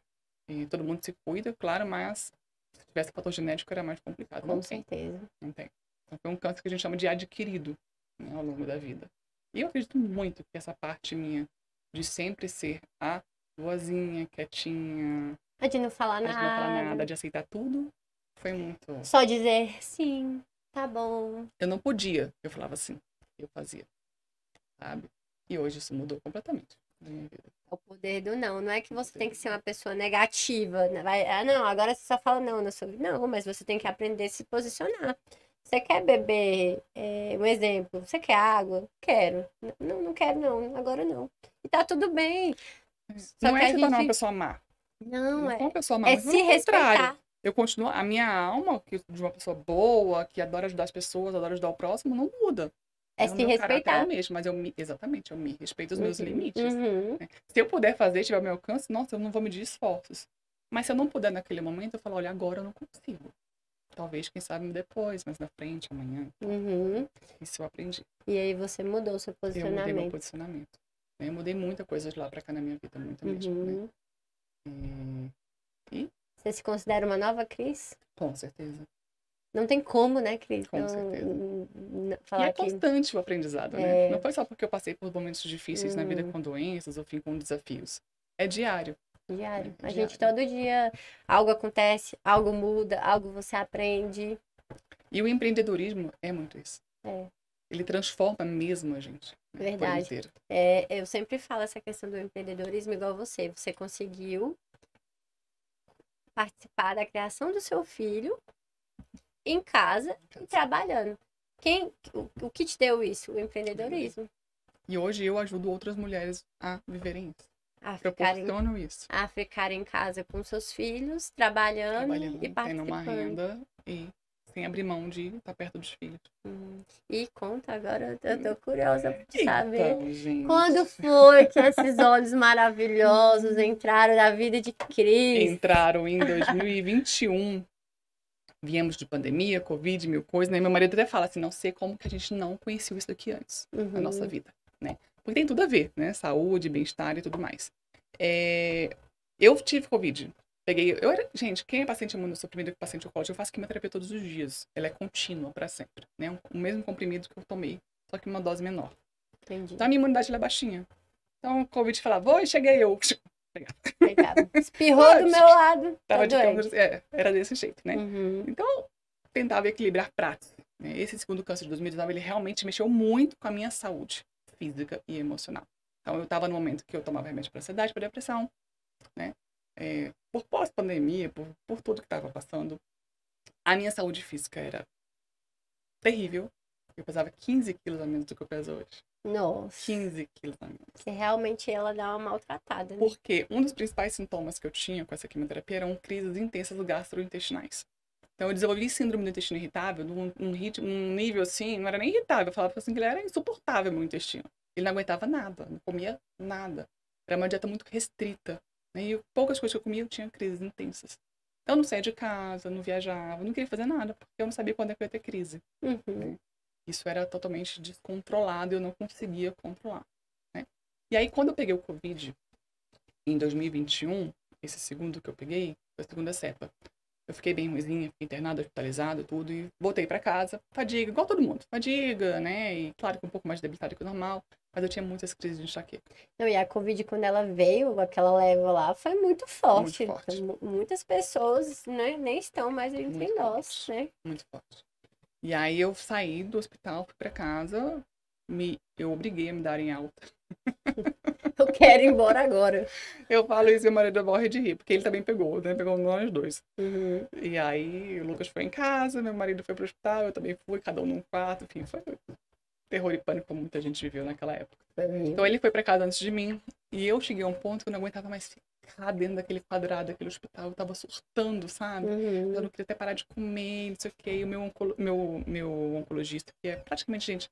E todo mundo se cuida, claro, mas se tivesse fator genético era mais complicado. Com Não tem. certeza. Não tem. Então foi um câncer que a gente chama de adquirido, né, ao longo da vida. E eu acredito muito que essa parte minha de sempre ser a boazinha, quietinha, A de não falar de não falar nada. nada, de aceitar tudo, foi muito... Só dizer sim, tá bom. Eu não podia, eu falava assim, eu fazia, sabe? E hoje isso mudou completamente na minha vida. É o poder do não. Não é que você tem que ser uma pessoa negativa, né? Não, agora você só fala não na sua vida. Não, mas você tem que aprender a se posicionar. Você quer beber, um exemplo, você quer água? Quero. Não, não quero não, agora não. E tá tudo bem. Só Não que é a se tornar uma gente... pessoa má. Não, Não é, sou uma pessoa má, é mas se pelo contrário. respeitar. Eu continuo, a minha alma, de uma pessoa boa, que adora ajudar as pessoas, adora ajudar o próximo, não muda. É O se meu caráter é o respeitar. mesmo, mas exatamente, eu me respeito os meus Uhum, limites. uhum. Né? Se eu puder fazer, tiver ao meu alcance, nossa, eu não vou medir esforços. Mas se eu não puder naquele momento, eu falo, olha, agora eu não consigo. Talvez, quem sabe, depois, mais na frente, amanhã. Uhum. Isso eu aprendi. E aí você mudou o seu Eu mudei meu posicionamento. posicionamento. Eu mudei muita coisa de lá pra cá na minha vida, muita mesmo. Né? Uhum. E, Você se considera uma nova Cris? com certeza. Não tem como, né, Cris? Com certeza. E Falar é que constante o aprendizado, né? Não foi só porque eu passei por momentos difíceis na vida com doenças ou enfim, com desafios. É diário. diário. É A gente diário. todo dia algo acontece, algo muda, algo você aprende. E o empreendedorismo é muito isso. É. Ele transforma mesmo a gente. Né? Por Verdade. inteiro. Eu sempre falo essa questão do empreendedorismo igual você. Você conseguiu participar da criação do seu filho em casa e trabalhando. O que te deu isso? O empreendedorismo. E hoje eu ajudo outras mulheres a viverem isso. A ficarem, Proporciono isso. a ficar em casa com seus filhos, trabalhando e Tendo participando. uma renda e sem abrir mão de estar perto dos filhos. E conta agora, eu tô curiosa pra saber. Então, gente. Quando foi que esses olhos maravilhosos entraram na vida de Cris? Entraram em 2021. Viemos de pandemia, Covid, mil coisas, né? Meu marido até fala assim, não sei como que a gente não conheceu isso daqui antes na nossa vida, né? Porque tem tudo a ver, né? Saúde, bem-estar e tudo mais. Eu tive Covid. Gente, quem é paciente imunossuprimido com paciente oncológico, eu faço quimioterapia todos os dias. Ela é contínua para sempre, né? O mesmo comprimido que eu tomei, só que uma dose menor. Entendi. Então a minha imunidade ela é baixinha. Então o Covid falava, oi, cheguei eu. Obrigada. Espirrou do meu lado. Tava Tá doente. era desse jeito, né? Uhum. Então, tentava equilibrar pratos. Né? Esse segundo câncer de 2019, ele realmente mexeu muito com a minha saúde física e emocional. Então, eu estava no momento que eu tomava remédio para ansiedade, para depressão, né? Por pós-pandemia, por tudo que estava passando, a minha saúde física era terrível. Eu pesava 15 quilos a menos do que eu peso hoje. Nossa. 15 quilos a menos. Que realmente ela dá uma maltratada, né? Porque um dos principais sintomas que eu tinha com essa quimioterapia eram crises intensas gastrointestinais. Então, eu desenvolvi síndrome do intestino irritável num nível assim, não era nem irritável, eu falava assim que ele era insuportável, meu intestino. Ele não aguentava nada, não comia nada. Era uma dieta muito restrita. Né? E poucas coisas que eu comia, eu tinha crises intensas. Então, eu não saía de casa, não viajava, não queria fazer nada, porque eu não sabia quando é que eu ia ter crise. Né? Isso era totalmente descontrolado e eu não conseguia controlar. Né? E aí, quando eu peguei o Covid, em 2021, esse segundo que eu peguei, foi a segunda cepa. Eu fiquei bem ruimzinha, fiquei internada, hospitalizada, tudo, e voltei pra casa. Fadiga, igual todo mundo. Fadiga, né? E claro que um pouco mais debilitada que o normal, mas eu tinha muitas crises de enxaqueca. Não, e a Covid, quando ela veio, aquela leva lá, foi muito forte. Muito forte. Então, muitas pessoas, né, nem estão mais entre Muito nós, forte. né? Muito forte. E aí eu saí do hospital, fui pra casa, eu obriguei a me darem alta. Eu quero ir embora agora. Eu falo isso e meu marido morre de rir, porque ele também pegou, né? Pegou nós dois. Uhum. E aí o Lucas foi em casa, meu marido foi pro hospital, eu também fui, cada um num quarto, enfim, foi terror e pânico como muita gente viveu naquela época. Então ele foi pra casa antes de mim, e eu cheguei a um ponto que eu não aguentava mais ficar dentro daquele quadrado, daquele hospital. Eu tava surtando, sabe? Eu não queria até parar de comer, não sei o quê. E o meu oncologista, que é praticamente, gente,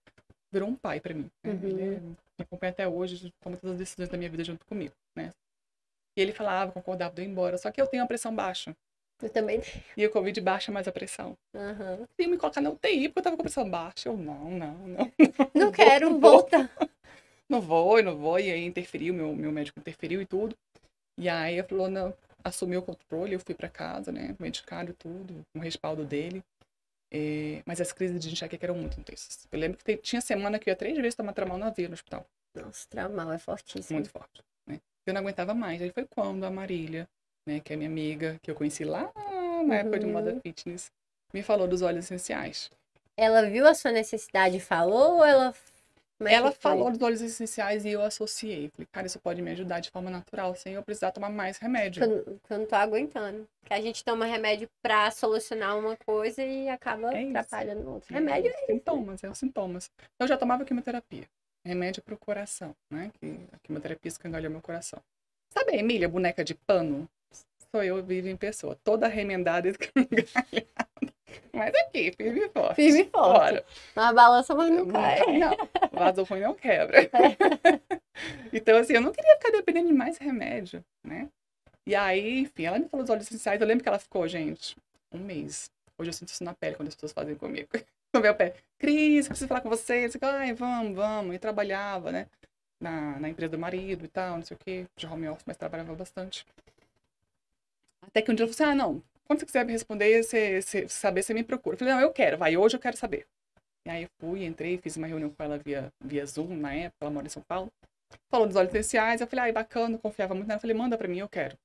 virou um pai pra mim, né? Ele me acompanha até hoje, toma todas as decisões da minha vida junto comigo, né? E ele falava, concordava de eu ir embora. Só que eu tenho a pressão baixa. Eu também. E o Covid baixa mais a pressão. Queriam me colocar na UTI porque eu tava com pressão baixa. Eu, não. Não quero, volta. Não vou. E aí interferiu, meu médico interferiu e tudo. E aí eu falou, não, assumiu o controle, eu fui pra casa, né? Medicado e tudo, com o respaldo dele. Mas as crises de enxaqueca eram muito intensas. Eu lembro que tinha semana que eu ia 3 vezes tomar Tramal-na-veia no hospital. Nossa, Tramal é fortíssimo. Muito forte, né? Eu não aguentava mais. Aí foi quando a Marília, né, que é minha amiga, que eu conheci lá na época de Moda Fitness, me falou dos óleos essenciais. Ela viu a sua necessidade e falou ou ela... Ela falou dos óleos essenciais e eu associei. Falei, cara, isso pode me ajudar de forma natural, sem eu precisar tomar mais remédio. Eu não tô aguentando. Porque a gente toma remédio pra solucionar uma coisa e acaba atrapalhando outra. Remédio é sintomas, os sintomas. Eu já tomava quimioterapia. Remédio pro coração, né? Que a quimioterapia escangalhou meu coração. Sabe a Emília, boneca de pano? Sou eu vivo em pessoa. Toda remendada e escangalhada. Mas aqui, firme e forte. Firme e forte. Bora. Na balança, mas não cai. Não, vaso ruim não quebra. Então, assim, eu não queria ficar dependendo de mais remédio, né? E aí, enfim, ela me falou dos óleos essenciais. Eu lembro que ela ficou, gente, 1 mês. Hoje eu sinto isso na pele quando as pessoas fazem comigo. No meu pé. Cris, preciso falar com você. Você ai, vamos. E trabalhava, né? Na empresa do marido e tal, não sei o quê. De home office, mas trabalhava bastante. Até que um dia eu falei assim, não. Quando você quiser me responder, saber, você me procura. Eu falei, não, eu quero, hoje eu quero saber. E aí eu fui, entrei, fiz uma reunião com ela via Zoom na época, ela mora em São Paulo. Falou dos óleos essenciais, eu falei, bacana, confiava muito nela. Eu falei, manda pra mim, eu quero.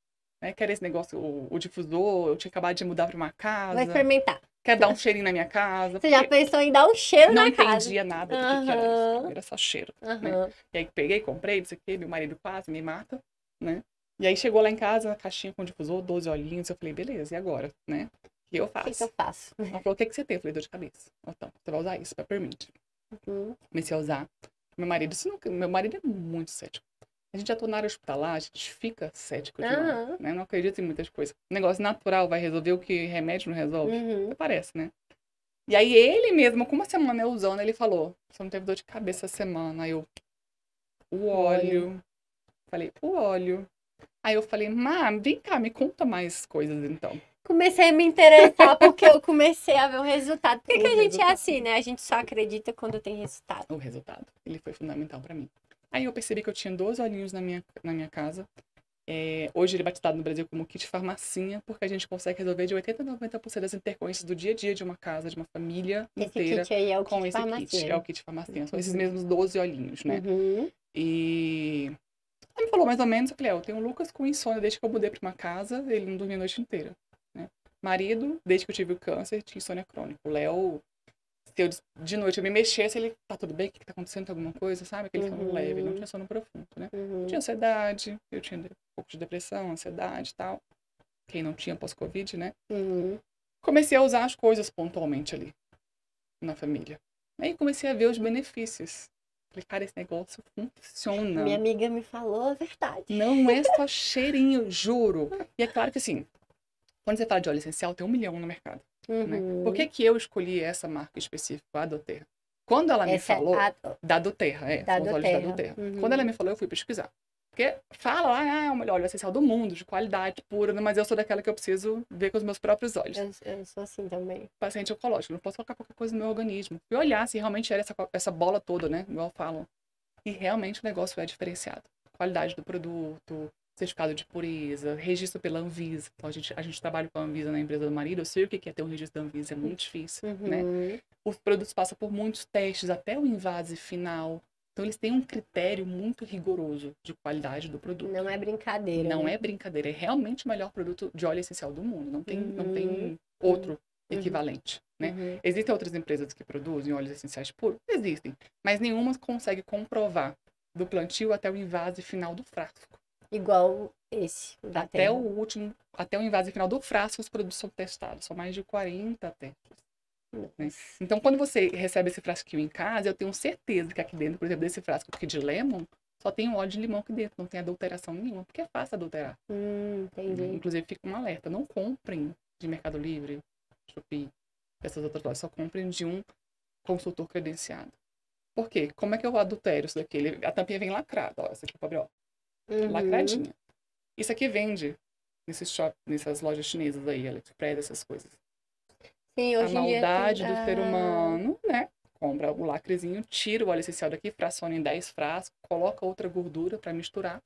Né? Quero esse negócio, o difusor, eu tinha acabado de mudar pra uma casa. Vou experimentar. Quero dar um cheirinho na minha casa. Você já pensou em dar um cheiro na casa? Não entendia nada do que era isso, era só cheiro. Né? E aí peguei, comprei, não sei o quê, meu marido quase me mata, né? E aí chegou lá em casa, a caixinha com difusor, 12 olhinhos. Eu falei, beleza, e agora, né? O que eu faço? O que eu faço? Ela falou, o que você tem? Eu falei, dor de cabeça. Então, você vai usar isso, peppermint. Comecei a usar. Meu marido é muito cético. A gente já tô na área hospitalar, a gente fica cético demais, né? Não acredita em muitas coisas. O negócio natural vai resolver o que remédio não resolve. Parece, né? E aí ele mesmo, com uma semana eu usando, ele falou, você não teve dor de cabeça essa semana. Aí eu, o óleo. Falei, o óleo. Aí eu falei, vem cá, me conta mais coisas então. Comecei a me interessar porque eu comecei a ver o resultado. Por que a gente é assim, né? A gente só acredita quando tem resultado. O resultado, ele foi fundamental pra mim. Aí eu percebi que eu tinha 12 olhinhos na minha casa. Hoje ele é batizado no Brasil como kit farmacinha, porque a gente consegue resolver de 80% a 90% das intercorrências do dia a dia de uma casa, de uma família inteira. Esse kit aí é o com kit esse farmacinha. kit. É o kit farmacinha. São esses mesmos 12 olhinhos, né? E... Ele me falou mais ou menos, eu falei, eu tenho o Lucas com insônia desde que eu mudei pra uma casa, ele não dormia a noite inteira, né? Marido, desde que eu tive o câncer, tinha insônia crônica. O Léo, se de noite eu me mexesse, ele, tá tudo bem? O que tá acontecendo? Tem alguma coisa, sabe? Aquele sono leve, ele não tinha sono profundo, né? Eu tinha ansiedade, eu tinha um pouco de depressão, ansiedade e tal. Quem não tinha pós-Covid, né? Comecei a usar as coisas pontualmente ali, na família. Aí comecei a ver os benefícios. Falei, cara, esse negócio funciona. Minha amiga me falou a verdade. Não é só cheirinho, juro. E é claro que assim, quando você fala de óleo essencial, tem 1 milhão no mercado. Né? Por que eu escolhi essa marca específica, a doTERRA? Quando ela me falou, da doTERRA, são os óleos da doTERRA. Quando ela me falou, eu fui pesquisar. Porque fala lá, é o melhor óleo essencial do mundo, de qualidade pura, mas eu sou daquela que eu preciso ver com os meus próprios olhos. Eu sou assim também. Paciente oncológico, não posso colocar qualquer coisa no meu organismo. E olhar se realmente era essa bola toda, né? Igual falam. E realmente o negócio é diferenciado. Qualidade do produto, certificado de pureza, registro pela Anvisa. Então, a gente trabalha com a Anvisa na empresa do marido. Eu sei o que é ter um registro da Anvisa, é muito difícil, né? Os produtos passam por muitos testes, até o invase final. Então, eles têm um critério muito rigoroso de qualidade do produto. Não é brincadeira. Não é brincadeira. É realmente o melhor produto de óleo essencial do mundo. Não tem outro equivalente, né? Existem outras empresas que produzem óleos essenciais puros? Existem. Mas nenhuma consegue comprovar do plantio até o invase final do frasco. Igual esse. Até o invase final do frasco, os produtos são testados. São mais de 40 testes. Né? Então, quando você recebe esse frasquinho em casa, eu tenho certeza que aqui dentro, por exemplo, desse frasco aqui de lemon, Só tem o óleo de limão aqui dentro, não tem adulteração nenhuma, porque é fácil adulterar. Entendi. Inclusive, fica um alerta, não comprem de Mercado Livre, Shopee, essas outras lojas, só comprem de um consultor credenciado. Por quê? Como é que eu adultero isso daqui? A tampinha vem lacrada, ó, essa aqui pode abrir, ó, lacradinha. Isso aqui vende nessas lojas chinesas aí, AliExpress, essas coisas. Sim, hoje A em dia maldade tem... do ser humano, né? Compra o lacrezinho, tira o óleo essencial daqui, fraciona em 10 frascos, coloca outra gordura para misturar,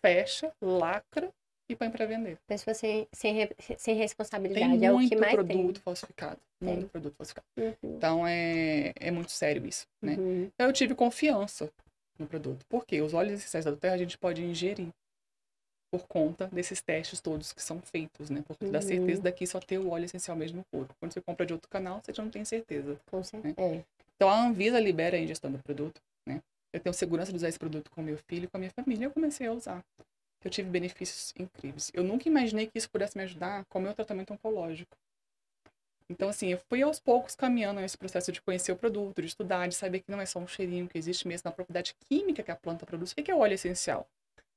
fecha, lacra e põe para vender. Pessoas sem responsabilidade, Tem é o que muito mais produto tem. falsificado. Muito produto falsificado. Uhum. Então, é muito sério isso, né? Uhum. Então, eu tive confiança no produto. Por quê? Os óleos essenciais da Terra a gente pode ingerir por conta desses testes todos que são feitos, né? Por conta da certeza daqui só ter o óleo essencial mesmo puro. Quando você compra de outro canal, você já não tem certeza. Com certeza. Né? Então, a Anvisa libera a ingestão do produto, né? Eu tenho segurança de usar esse produto com meu filho e com a minha família. Eu comecei a usar. Eu tive benefícios incríveis. Eu nunca imaginei que isso pudesse me ajudar com o meu tratamento oncológico. Então, assim, eu fui aos poucos caminhando nesse processo de conhecer o produto, de estudar, de saber que não é só um cheirinho, que existe mesmo na propriedade química que a planta produz. O que é o óleo essencial?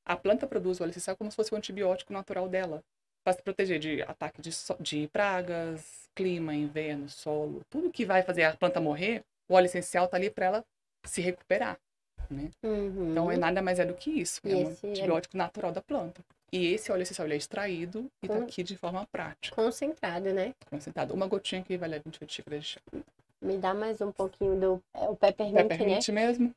A planta produz o óleo essencial como se fosse o antibiótico natural dela, para se proteger de ataque de pragas, clima, inverno, solo, tudo que vai fazer a planta morrer, o óleo essencial está ali para ela se recuperar, né? Então, nada mais é do que isso, é um antibiótico natural da planta. E esse óleo essencial ele é extraído e tá aqui de forma prática. Concentrado, né? Concentrado. Uma gotinha que vale 28 xícaras de chá. Me dá mais um pouquinho do o peppermint, Peppermint né? mesmo?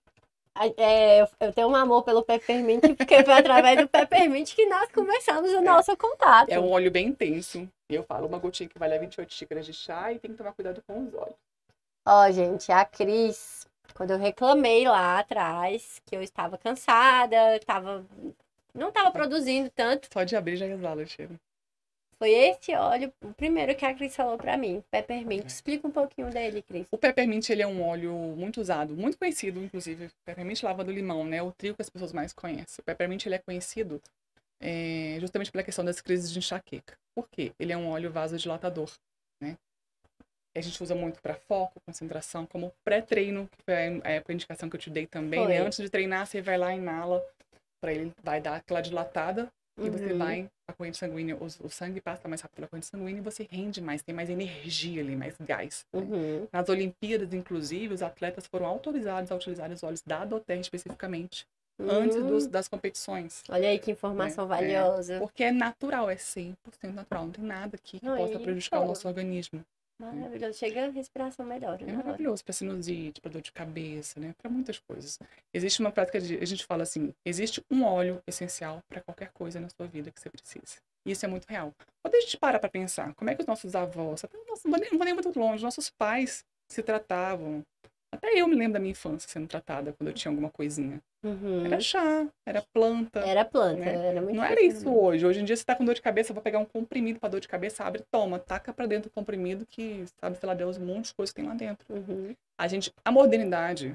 Eu tenho um amor pelo peppermint, porque foi através do peppermint que nós começamos o nosso contato. É um óleo bem intenso. E eu falo, uma gotinha que vale 28 xícaras de chá e tem que tomar cuidado com os olhos. Ó, gente, a Cris, quando eu reclamei lá atrás, que eu estava cansada, não estava produzindo tanto. Só de abrir já exala o cheiro. Foi esse óleo, o primeiro que a Cris falou pra mim, peppermint. Explica um pouquinho dele, Cris. O peppermint, ele é um óleo muito usado, muito conhecido, inclusive. Peppermint lava do limão, né? O trio que as pessoas mais conhecem. O peppermint, ele é conhecido justamente pela questão das crises de enxaqueca. Por quê? Ele é um óleo vasodilatador, né? A gente usa muito para foco, concentração, como pré-treino, que foi a indicação que eu te dei também, né? Antes de treinar, você vai lá e inala, para ele vai dar aquela dilatada, e você vai, a corrente sanguínea, o sangue passa mais rápido pela corrente sanguínea e você rende mais, tem mais energia ali, mais gás. Né? Nas Olimpíadas, inclusive, os atletas foram autorizados a utilizar os óleos da Doterra especificamente, antes das competições. Olha aí que informação valiosa. Porque é natural, é 100% natural, não tem nada aqui que possa prejudicar o nosso organismo. Maravilhoso, chega a respiração melhor. É maravilhoso para sinusite, para dor de cabeça, né? Para muitas coisas. Existe uma prática a gente fala assim, existe um óleo essencial para qualquer coisa na sua vida que você precise. E isso é muito real. Quando a gente para pensar, como é que os nossos avós, até não vou nem muito longe, nossos pais se tratavam. Até eu me lembro da minha infância sendo tratada quando eu tinha alguma coisinha. Era chá, era planta. Era planta, né? era muito Não era isso hoje. Hoje em dia você tá com dor de cabeça, eu vou pegar um comprimido para dor de cabeça, abre, toma, taca para dentro do comprimido que, sabe, sei lá, Deus, um monte de coisa que tem lá dentro. A modernidade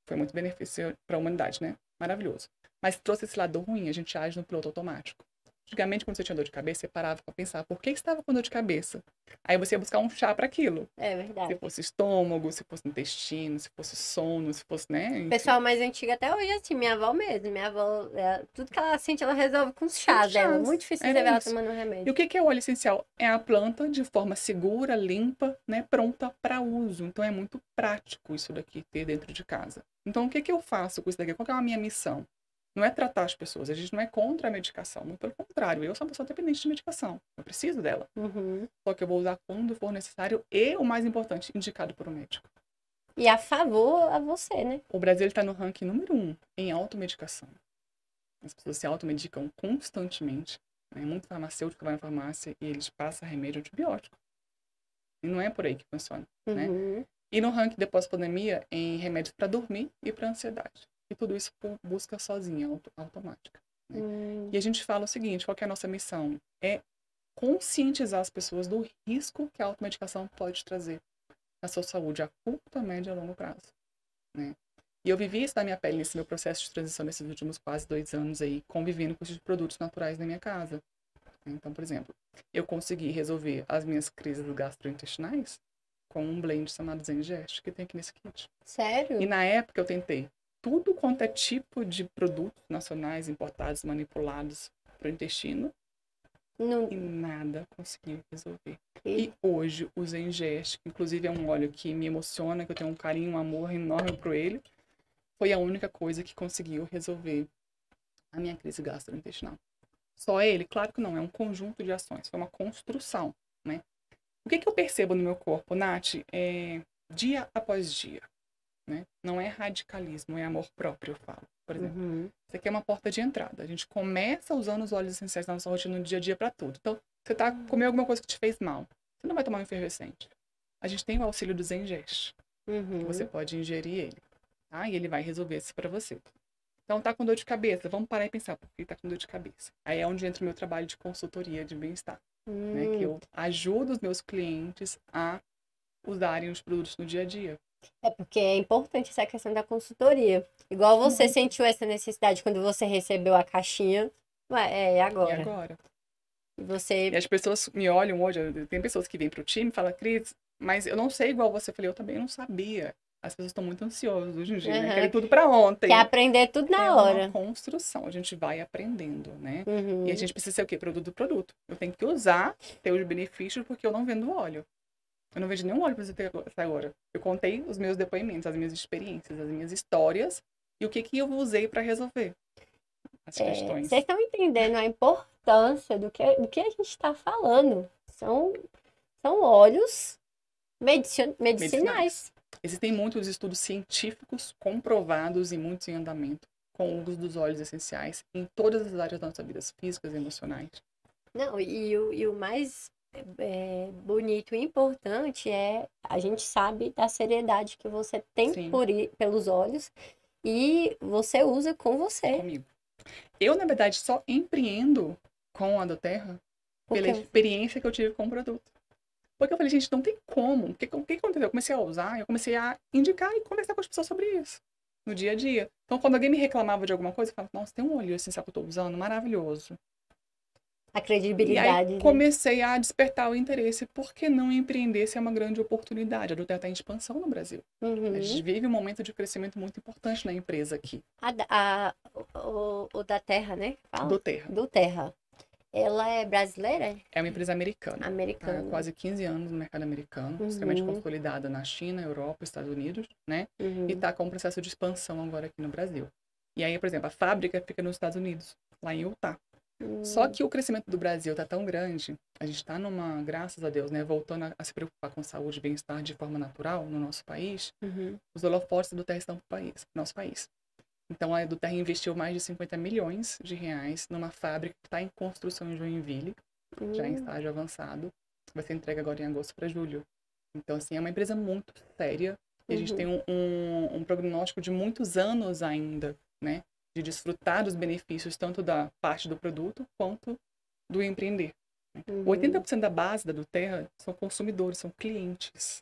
foi muito benefício para a humanidade, né? Maravilhoso. Mas trouxe esse lado ruim, a gente age no piloto automático. Antigamente, quando você tinha dor de cabeça, você parava para pensar, por que você estava com dor de cabeça? Aí você ia buscar um chá para aquilo. É verdade. Se fosse estômago, se fosse intestino, se fosse sono, se fosse, né? Enfim. Pessoal mais antigo até hoje, assim, minha avó mesmo. Minha avó, tudo que ela sente, ela resolve com os chás dela. Muito difícil de ver ela tomando remédio. E o que é o óleo essencial? É a planta de forma segura, limpa, né? Pronta para uso. Então é muito prático isso daqui ter dentro de casa. Então o que eu faço com isso daqui? Qual que é a minha missão? Não é tratar as pessoas, a gente não é contra a medicação, muito pelo contrário, eu sou uma pessoa dependente de medicação, eu preciso dela. Só que eu vou usar quando for necessário e, o mais importante, indicado por um médico. E a favor a você, né? O Brasil está no ranking número 1 em automedicação. As pessoas se automedicam constantemente. Né? Muito farmacêutico vai na farmácia e eles passam remédio antibiótico. E não é por aí que funciona. Né? E no ranking de pós-pandemia em remédios para dormir e para ansiedade. E tudo isso por busca sozinha, automática. Né? E a gente fala o seguinte, qual que é a nossa missão? É conscientizar as pessoas do risco que a automedicação pode trazer na sua saúde a curto, a médio e a longo prazo. Né? E eu vivi isso na minha pele, nesse meu processo de transição nesses últimos quase 2 anos aí, convivendo com esses produtos naturais na minha casa. Então, por exemplo, eu consegui resolver as minhas crises gastrointestinais com um blend chamado Zengest, que tem aqui nesse kit. Sério? E na época eu tentei tudo quanto é tipo de produtos nacionais importados, manipulados para o intestino, Não... e nada conseguiu resolver. E... E hoje o Zengest, que inclusive é um óleo que me emociona, que eu tenho um carinho, um amor enorme por ele, foi a única coisa que conseguiu resolver a minha crise gastrointestinal. Só ele? Claro que não, é um conjunto de ações, foi uma construção, né? O que eu percebo no meu corpo, Nath, é dia após dia, né? Não é radicalismo, é amor próprio, eu falo. Por exemplo, isso aqui é uma porta de entrada. A gente começa usando os óleos essenciais na nossa rotina no dia a dia para tudo. Então, você tá comendo alguma coisa que te fez mal, você não vai tomar um efervescente. A gente tem o auxílio do Zengest, que você pode ingerir ele, tá? E ele vai resolver isso para você. Então, tá com dor de cabeça, vamos parar e pensar, por que tá com dor de cabeça? Aí é onde entra o meu trabalho de consultoria de bem-estar, né? Que eu ajudo os meus clientes a usarem os produtos no dia a dia. É porque é importante essa questão da consultoria. Igual você sentiu essa necessidade quando você recebeu a caixinha. É agora. E agora? E as pessoas me olham hoje, tem pessoas que vêm pro time e falam, Cris, mas eu não sei igual você. Eu falei, eu também não sabia. As pessoas estão muito ansiosas hoje em dia, né? Querem tudo para ontem. Quer aprender tudo na hora. É uma construção, a gente vai aprendendo, né? E a gente precisa ser o quê? Produto do produto. Eu tenho que usar, ter os benefícios, porque eu não vendo óleo. Eu não vejo nenhum óleo para você ter até agora. Eu contei os meus depoimentos, as minhas experiências, as minhas histórias e o que eu usei para resolver as questões. Vocês estão entendendo a importância do que a gente está falando. São óleos medicinais. Existem muitos estudos científicos comprovados e muitos em andamento com o uso dos óleos essenciais em todas as áreas das nossas vidas, físicas e emocionais. Não, e o mais bonito e importante é a gente sabe da seriedade que você tem pelos olhos e você usa com você. Comigo. Eu, na verdade, só empreendo com a doTERRA pela experiência que eu tive com o produto. Porque eu falei, gente, não tem como. O que aconteceu? Eu comecei a usar, eu comecei a indicar e conversar com as pessoas sobre isso, no dia a dia. Então, quando alguém me reclamava de alguma coisa, eu falava, nossa, tem um óleo essencial que eu tô usando, maravilhoso. A credibilidade. E aí, comecei a despertar o interesse. Por que não empreender se é uma grande oportunidade? A doTERRA está em expansão no Brasil. A gente vive um momento de crescimento muito importante na empresa aqui. O da Terra, né? doTERRA. Ela é brasileira? É uma empresa americana. Americana. Há quase 15 anos no mercado americano, extremamente consolidada na China, Europa, Estados Unidos, né? E está com um processo de expansão agora aqui no Brasil. E aí, por exemplo, a fábrica fica nos Estados Unidos, lá em Utah. Só que o crescimento do Brasil está tão grande, a gente está numa, graças a Deus, né, voltando a se preocupar com saúde e bem-estar de forma natural no nosso país, os holofotes do doTERRA estão no nosso país. Então, a doTERRA investiu mais de 50 milhões de reais numa fábrica que está em construção em Joinville, já em estágio avançado. Vai ser entregue agora em agosto para julho. Então, assim, é uma empresa muito séria e a gente tem um prognóstico de muitos anos ainda, né? De desfrutar dos benefícios tanto da parte do produto quanto do empreender. 80% da base da doTERRA são consumidores, são clientes.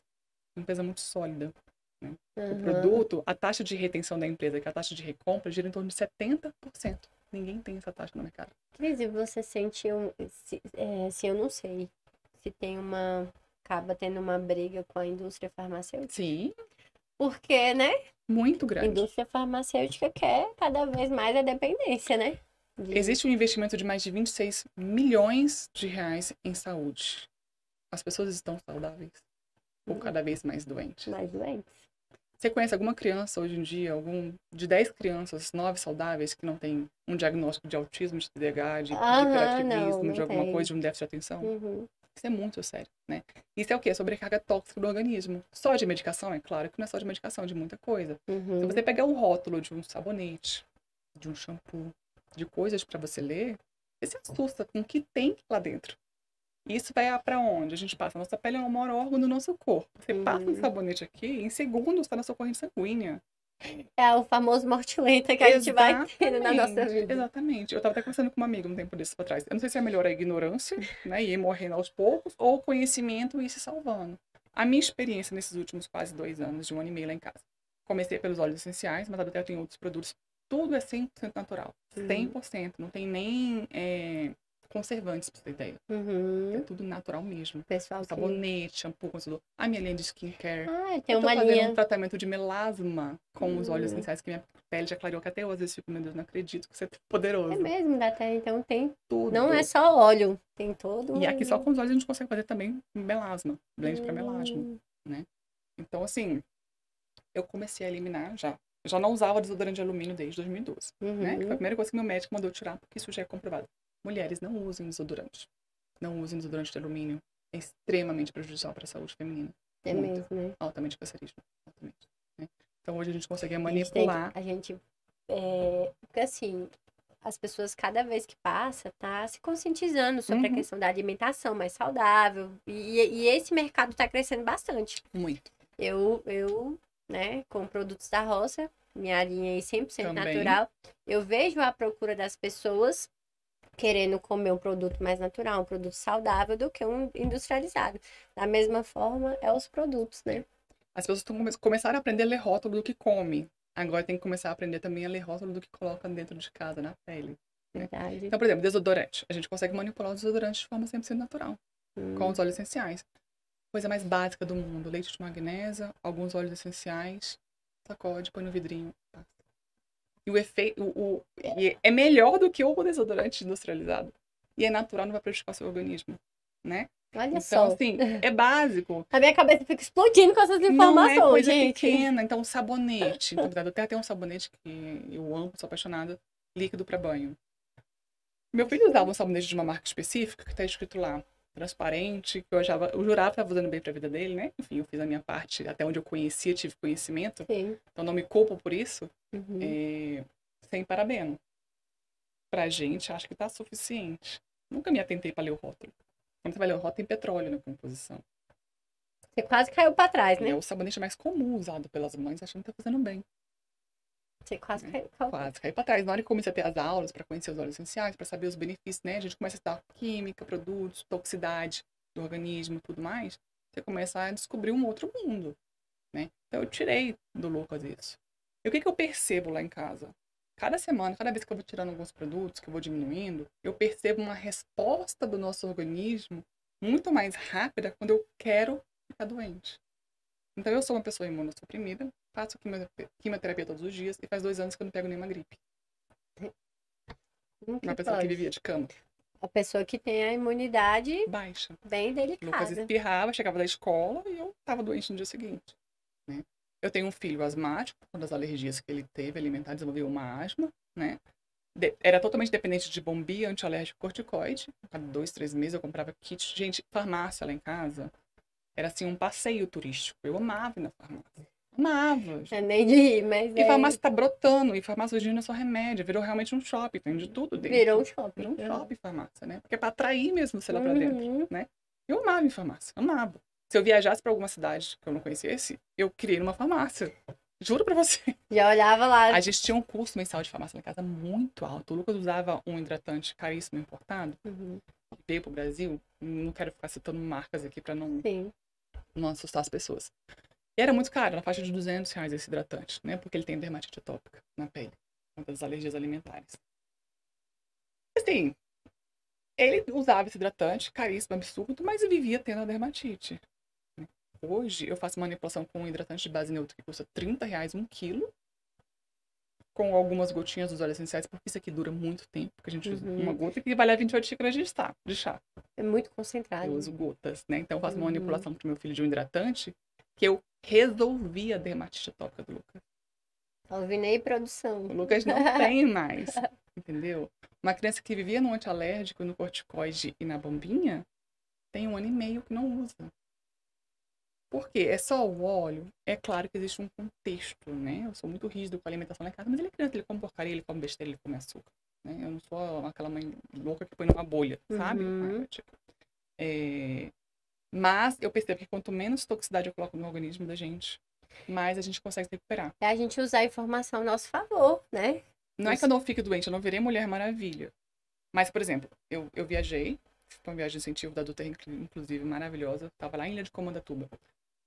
Uma empresa muito sólida. Né? O produto, a taxa de retenção da empresa, que é a taxa de recompra, gira em torno de 70%. Ninguém tem essa taxa no mercado. Cris, você sente se eu não sei, se tem acaba tendo uma briga com a indústria farmacêutica? Sim. Porque, né? Muito grande. A indústria farmacêutica quer cada vez mais a dependência, né? Existe um investimento de mais de 26 milhões de reais em saúde. As pessoas estão saudáveis ou cada vez mais doentes? Mais doentes. Você conhece alguma criança hoje em dia, de 10 crianças, 9 saudáveis que não tem um diagnóstico de autismo, de TDAH, de hiperativismo, de alguma coisa, de um déficit de atenção? Isso é muito sério, né? Isso é o quê? Sobrecarga tóxica do organismo. Só de medicação, é claro que não é só de medicação, é de muita coisa. Se você pegar um rótulo de um sabonete, de um shampoo, de coisas para você ler, você se assusta com o que tem lá dentro. Isso vai para onde? A gente passa. A nossa pele é o maior órgão do nosso corpo. Você passa um sabonete aqui, em segundos está na sua corrente sanguínea. É o famoso morte-lenta que a gente vai tendo na nossa vida. Exatamente. Eu estava até conversando com uma amiga um tempo desses para trás. Eu não sei se é melhor a ignorância, né, e ir morrendo aos poucos, ou o conhecimento e ir se salvando. A minha experiência nesses últimos quase 2 anos, de 1 ano e meio lá em casa. Comecei pelos óleos essenciais, mas a doTERRA tem outros produtos. Tudo é 100% natural. 100%. Não tem nem conservantes, pra você ter ideia. Uhum. É tudo natural mesmo. Pessoal que... Sabonete, shampoo, condicionador. A minha linha de skincare. Ah, tem Eu tô uma fazendo linha... um tratamento de melasma com os óleos essenciais que minha pele já clareou, que até eu às vezes fico, meu Deus, não acredito que você é É poderoso. mesmo, dá até... Então tem... Não é Tudo. só óleo, tem todo... E aqui só com os óleos a gente consegue fazer também melasma, blend pra melasma, Hum. né? Então, assim, eu comecei a eliminar já. Eu já não usava desodorante de alumínio desde 2012, né? Que foi a Uhum. primeira coisa que meu médico mandou tirar, porque isso já é comprovado. Mulheres não usem desodorante. Não usem desodorante de alumínio. É extremamente prejudicial para a saúde feminina. É Muito. mesmo, né? Altamente cancerígeno. Altamente, né? Então hoje a gente consegue A gente tem que... manipular. Porque assim, as pessoas cada vez que passa, tá se conscientizando sobre a Uhum. questão da alimentação mais saudável. E esse mercado tá crescendo bastante. Muito. Eu, né, com produtos da roça, minha linha aí 100% Também. natural, eu vejo a procura das pessoas querendo comer um produto mais natural, um produto saudável, do que um industrializado. Da mesma forma, é os produtos, né? As pessoas começaram a aprender a ler rótulo do que come. Agora tem que começar a aprender também a ler rótulo do que coloca dentro de casa, na pele. Né? Verdade. Então, por exemplo, desodorante. A gente consegue manipular o desodorante de forma 100% natural, com os óleos essenciais. Coisa mais básica do mundo. Leite de magnésia, alguns óleos essenciais, sacode, põe no vidrinho. Passa. E o efeito e é melhor do que o desodorante industrializado. E é natural, não vai prejudicar o seu organismo, né? Olha Então, só. assim, é básico. A minha cabeça fica explodindo com essas Não é informações, coisa gente. pequena. Então, sabonete. Então, eu até tenho um sabonete que eu amo, sou apaixonada, líquido para banho. Meu filho usava um sabonete de uma marca específica que tá escrito lá, transparente, que eu jurava que estava usando bem pra vida dele, né? Enfim, eu fiz a minha parte, até onde eu conhecia, tive conhecimento. Sim. Então, não me culpo por isso. Uhum. Sem parabeno. Pra gente, acho que tá suficiente. Nunca me atentei pra ler o rótulo. Quando você vai ler o rótulo, tem petróleo na composição. Você quase caiu pra trás, E né? é o sabonete mais comum usado pelas mães, achando que tá fazendo bem. Você quase Né? caiu. Quase caiu pra trás. Na hora que comecei a ter as aulas pra conhecer os óleos essenciais, pra saber os benefícios, né? A gente começa a estudar química, produtos, toxicidade do organismo e tudo mais. Você começa a descobrir um outro mundo, né? Então eu tirei do Lucas isso. E o que eu percebo lá em casa? Cada semana, cada vez que eu vou tirando alguns produtos, que eu vou diminuindo, eu percebo uma resposta do nosso organismo muito mais rápida quando eu quero ficar doente. Então eu sou uma pessoa imunossuprimida, faço quimioterapia todos os dias e faz 2 anos que eu não pego nenhuma gripe. Uma pessoa que vivia de cama. A pessoa que tem a imunidade Baixa. bem Lucas delicada. espirrava, chegava da escola e eu tava doente no dia seguinte. Né? Eu tenho um filho asmático, uma das alergias que ele teve alimentar desenvolveu uma asma, né? Era totalmente dependente de Bombia, antialérgico, corticoide. A cada 2, 3 meses eu comprava kit. Gente, farmácia lá em casa era assim um passeio turístico. Eu amava ir na farmácia. Amava. É nem de rir, mas E farmácia tá brotando, e farmácia hoje não é só remédio, virou realmente um shopping, tem de tudo dentro. Virou um shopping. Virou um shopping farmácia, né? Porque é pra atrair mesmo você lá pra dentro, né? Eu amava ir em farmácia, amava. Se eu viajasse pra alguma cidade que eu não conhecesse, eu queria ir numa farmácia. Juro pra você. Já olhava lá. A gente tinha um custo mensal de farmácia na casa muito alto. O Lucas usava um hidratante caríssimo importado, que veio pro Brasil. Não quero ficar citando marcas aqui pra não assustar as pessoas. E era muito caro, na faixa de R$200 esse hidratante, né? Porque ele tem dermatite atópica na pele, uma das alergias alimentares. Assim, ele usava esse hidratante, caríssimo, absurdo, mas vivia tendo a dermatite. Hoje, eu faço manipulação com um hidratante de base neutra que custa R$30 1 quilo, com algumas gotinhas dos óleos essenciais, porque isso aqui dura muito tempo, porque a gente usa uma gota que vale a 28 xícaras de chá. É muito concentrado. Eu uso gotas, né? Então, eu faço uma manipulação pro meu filho de um hidratante que eu resolvi a dermatite atópica do Lucas. Alvinei produção. O Lucas não tem mais, entendeu? Uma criança que vivia no antialérgico, no corticoide e na bombinha, tem 1 ano e meio que não usa. Por quê? É só o óleo? É claro que existe um contexto, né? Eu sou muito rígido com a alimentação lá em casa, mas ele é criança, ele come porcaria, ele come besteira, ele come açúcar. Né? Eu não sou aquela mãe louca que põe numa bolha, sabe? Mas eu percebo que quanto menos toxicidade eu coloco no organismo da gente, mais a gente consegue se recuperar. É a gente usar a informação a nosso favor, né? Não é que eu não fique doente, eu não virei Mulher Maravilha. Mas, por exemplo, eu viajei, foi uma viagem de incentivo da Dutra, inclusive, maravilhosa. Tava lá em Ilha de Comandatuba.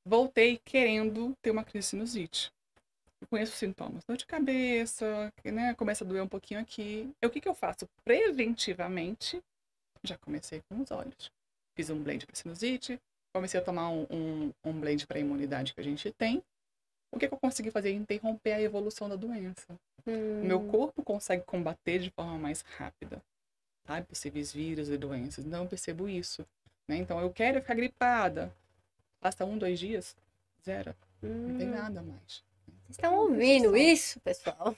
Voltei querendo ter uma crise de sinusite. Eu conheço os sintomas. Dor de cabeça, né? Começa a doer um pouquinho aqui. O que eu faço? Preventivamente, Já comecei com os olhos. Fiz um blend para sinusite, comecei a tomar um blend para a imunidade que a gente tem. O que eu consegui fazer? Interromper a evolução da doença. O meu corpo consegue combater de forma mais rápida, sabe? Possíveis vírus e doenças. Então, eu percebo isso, né? Então, eu quero ficar gripada. Passa 1, 2 dias, zero. Não tem nada mais. Vocês estão ouvindo isso, pessoal?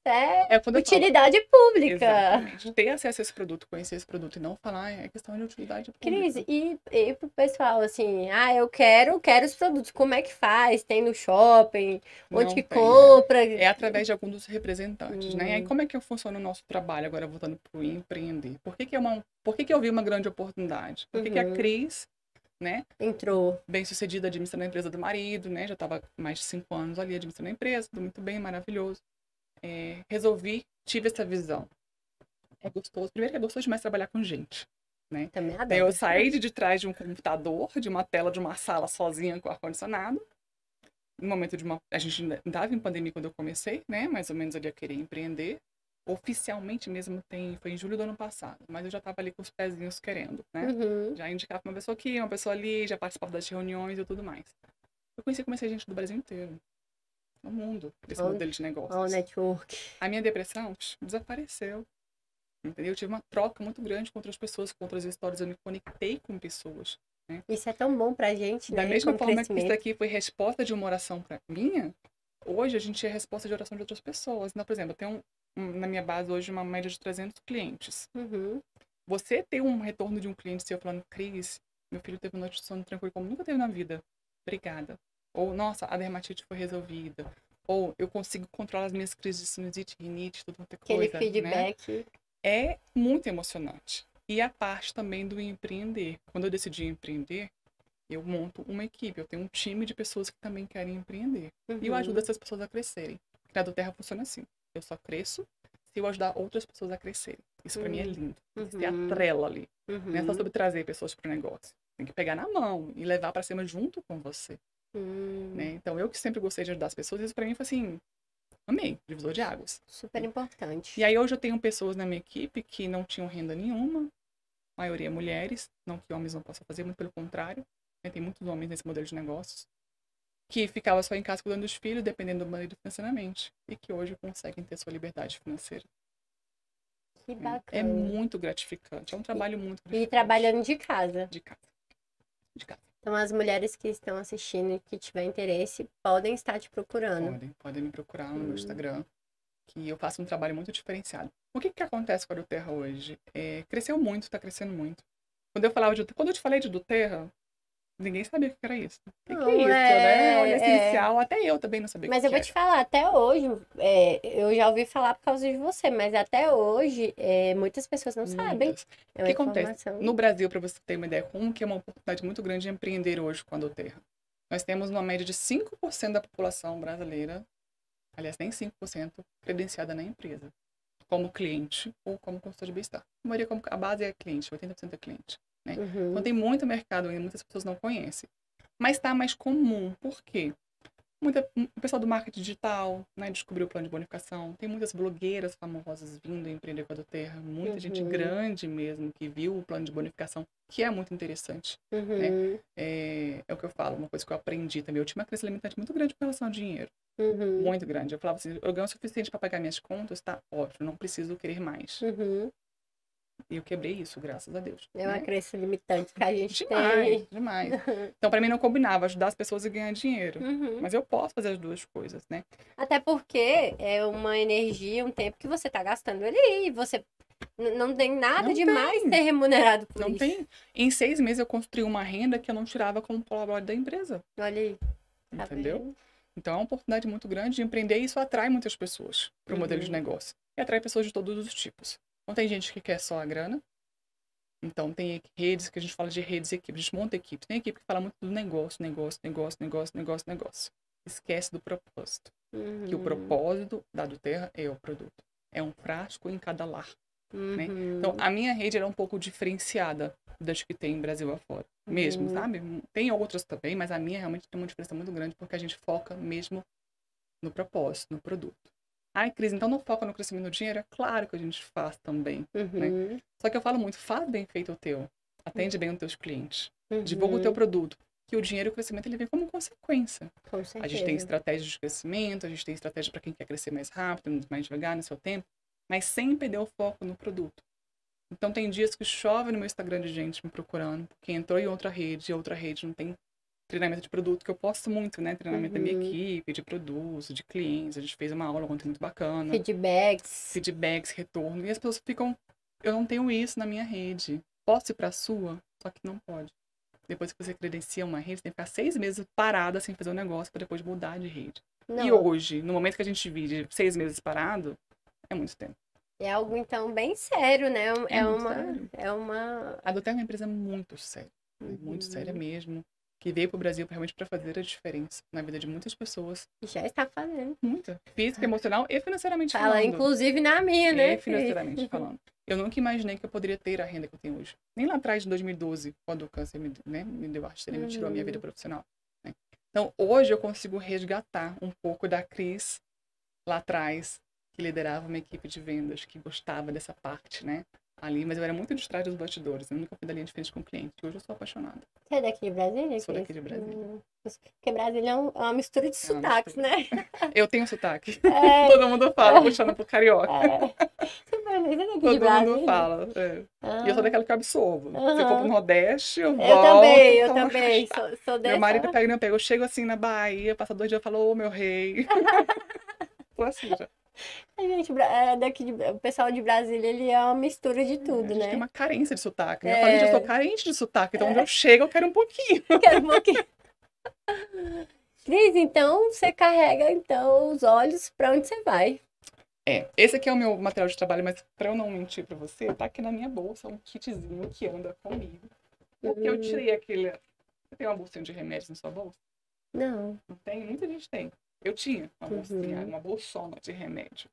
É quando eu falo, utilidade pública. exatamente. Ter acesso a esse produto, conhecer esse produto e não falar é questão de utilidade pública. Cris, e pro pessoal, assim, eu quero os produtos, como é que faz? Tem no shopping? Onde Não que tem, compra? É através de algum dos representantes, né? E aí, como é que funciona o nosso trabalho, agora voltando para o empreender? Por que eu vi uma grande oportunidade? Por que a Cris, né? Entrou. Bem-sucedida administrando a empresa do marido, né? Já estava mais de 5 anos ali administrando a empresa, tudo muito bem, maravilhoso. Tive essa visão. É gostoso. Primeiro que é gostoso demais trabalhar com gente, né? Também adoro. Eu saí de trás de um computador, de uma tela, de uma sala sozinha com ar-condicionado. No momento a gente ainda estava em pandemia quando eu comecei, né? Mais ou menos ali a querer empreender. Oficialmente mesmo foi em julho do ano passado, mas eu já estava ali com os pezinhos querendo, né? Já indicava uma pessoa aqui, uma pessoa ali, já participava das reuniões e tudo mais. Eu comecei gente do Brasil inteiro, no mundo, desse modelo de negócios. O network. A minha depressão desapareceu, entendeu? Eu tive uma troca muito grande com outras pessoas, com outras histórias, eu me conectei com pessoas. Né? Isso é tão bom pra gente, né? Da mesma forma que isso aqui foi resposta de uma oração pra minha, hoje a gente é resposta de oração de outras pessoas. Então, por exemplo, eu tenho na minha base hoje uma média de 300 clientes. Você ter um retorno de um cliente seu falando, Cris, meu filho teve uma noite de sono tranquilo como nunca teve na vida. Obrigada. Ou, nossa, a dermatite foi resolvida. Ou, eu consigo controlar as minhas crises de sinusite, rinite, tudo quanto é coisa. Aquele feedback. Né? É muito emocionante. E a parte também do empreender. Quando eu decidi empreender, eu monto uma equipe. Eu tenho um time de pessoas que também querem empreender. E eu ajudo essas pessoas a crescerem. A do Terra funciona assim. Eu só cresço se eu ajudar outras pessoas a crescerem. Isso pra mim é lindo. Você atrela ali. Não é só sobre trazer pessoas pro negócio. Tem que pegar na mão e levar pra cima junto com você. Né? Então, eu que sempre gostei de ajudar as pessoas, isso pra mim foi assim, amei, divisor de águas. Super importante. E aí, hoje eu tenho pessoas na minha equipe que não tinham renda nenhuma, a maioria mulheres, não que homens não possam fazer, muito pelo contrário. Né? Tem muitos homens nesse modelo de negócios, que ficavam só em casa cuidando dos filhos, dependendo do marido financeiramente, e que hoje conseguem ter sua liberdade financeira. Que bacana. É muito gratificante, é um trabalho muito gratificante. E trabalhando de casa. De casa. De casa. Então, as mulheres que estão assistindo e que tiver interesse, podem estar te procurando. Podem me procurar no meu Instagram, que eu faço um trabalho muito diferenciado. O que acontece com a Doterra hoje? Cresceu muito, está crescendo muito. Quando eu te falei de Doterra, ninguém sabia o que era isso. O que é isso, né? Óleo essencial, até eu também não sabia o que era. Mas eu vou te falar, até hoje, eu já ouvi falar por causa de você, mas até hoje, muitas pessoas não sabem. O que acontece? No Brasil, para você ter uma ideia, como que é uma oportunidade muito grande de empreender hoje com a Doterra. Nós temos uma média de 5% da população brasileira, aliás, nem 5%, credenciada na empresa, como cliente ou como consultor de bem-estar. A base é cliente, 80% é cliente. Né? Então tem muito mercado ainda, muitas pessoas não conhecem. Mas está mais comum. Por quê? O pessoal do marketing digital, né, descobriu o plano de bonificação. Tem muitas blogueiras famosas vindo empreender com a Doterra. Muita gente grande mesmo que viu o plano de bonificação, que é muito interessante. Né? É o que eu falo, uma coisa que eu aprendi também. Eu tinha uma crença limitante muito grande com relação ao dinheiro. Muito grande. Eu falava assim, eu ganho o suficiente para pagar minhas contas, tá ótimo, não preciso querer mais. E eu quebrei isso, graças a Deus. É uma crença limitante que a gente tem. Demais. Então, pra mim, não combinava ajudar as pessoas e ganhar dinheiro. Mas eu posso fazer as duas coisas, né? Até porque é uma energia, um tempo que você tá gastando ali. E você não tem nada demais ser remunerado por isso. Não tem. Em 6 meses, eu construí uma renda que eu não tirava como colaborador da empresa. Olha aí. Entendeu? Então, é uma oportunidade muito grande de empreender e isso atrai muitas pessoas para o modelo de negócio. E atrai pessoas de todos os tipos. Então, tem gente que quer só a grana. Então, tem redes, que a gente fala de redes e equipes. A gente monta equipes. Tem equipe que fala muito do negócio. Esquece do propósito. Que o propósito da Doterra é o produto. É um frasco em cada lar. Né? Então, a minha rede era um pouco diferenciada das que tem em Brasil afora. Mesmo, sabe? Tem outras também, mas a minha realmente tem uma diferença muito grande porque a gente foca mesmo no propósito, no produto. Ai, Cris, então não foca no crescimento do dinheiro? É claro que a gente faz também, né? Uhum. Só que eu falo muito, faz bem feito o teu. Atende bem os teus clientes. Divulga o teu Uhum. produto. Que o dinheiro e o crescimento, ele vem como consequência. Com A gente tem certeza. estratégias de crescimento, a gente tem estratégia para quem quer crescer mais rápido, mais devagar, no seu tempo, mas sem perder o foco no produto. Então, tem dias que chove no meu Instagram de gente me procurando, porque entrou em outra rede, e outra rede não tem treinamento de produto, que eu posto muito, né? Treinamento da minha Uhum. equipe, de produtos, de clientes. A gente fez uma aula ontem muito bacana. Feedbacks. Feedbacks, retorno. E as pessoas ficam, eu não tenho isso na minha rede. Posso ir para a sua? Só que não pode. Depois que você credencia uma rede, você tem que ficar 6 meses parada sem fazer o negócio para depois mudar de rede. E Não, hoje, no momento que a gente vive 6 meses parado, é muito tempo. é algo então bem sério, né? É muito sério. É uma. A Doterra é uma empresa muito séria. Né? Muito séria Uhum. mesmo. Que veio para o Brasil realmente para fazer a diferença na vida de muitas pessoas. Já está fazendo. Muita. Física, emocional e financeiramente Fala, falando. inclusive na minha, E né? financeiramente falando. Eu nunca imaginei que eu poderia ter a renda que eu tenho hoje. Nem lá atrás, em 2012, quando o câncer me deu a rasteira, me tirou a minha vida profissional. Né? Então, hoje eu consigo resgatar um pouco da Cris lá atrás, que liderava uma equipe de vendas, que gostava dessa parte, né? Ali, mas eu era muito distraída dos bastidores. Eu nunca fui da linha de frente com o cliente. Hoje eu sou apaixonada. Você é daqui de Brasília, Sou Cris? daqui de Brasília. Porque Brasília é uma mistura de É uma sotaques, mistura. né? Eu tenho sotaque. É, Todo mundo fala, puxando pro carioca. Você é daqui de Todo mundo Brasília? fala. É. E eu sou Ah, daquela que eu absorvo. Se eu for pro aham. Nordeste, eu volto, Eu falo, também. "Arrastar." Sou Meu marido dessa. pega e não pega. Eu chego assim na Bahia, passa 2 dias e falo, ô meu rei. Tô assim já. A gente, o pessoal de Brasília, ele é uma mistura de É, a tudo, gente tem né? uma carência de sotaque. Né? Eu falo, gente, eu sou É, carente de sotaque. Então, onde eu chego, eu quero um pouquinho. quero um pouquinho. Cris, então você carrega então os olhos pra onde você vai. É, esse aqui é o meu material de trabalho, mas pra eu não mentir pra você, tá aqui na minha bolsa um kitzinho que anda comigo. Porque eu tirei aquele... Você tem uma bolsinha de remédios na sua bolsa? Não. Não tem? Muita gente tem. Eu tinha uma bolsinha, Uhum. uma bolsona de remédio.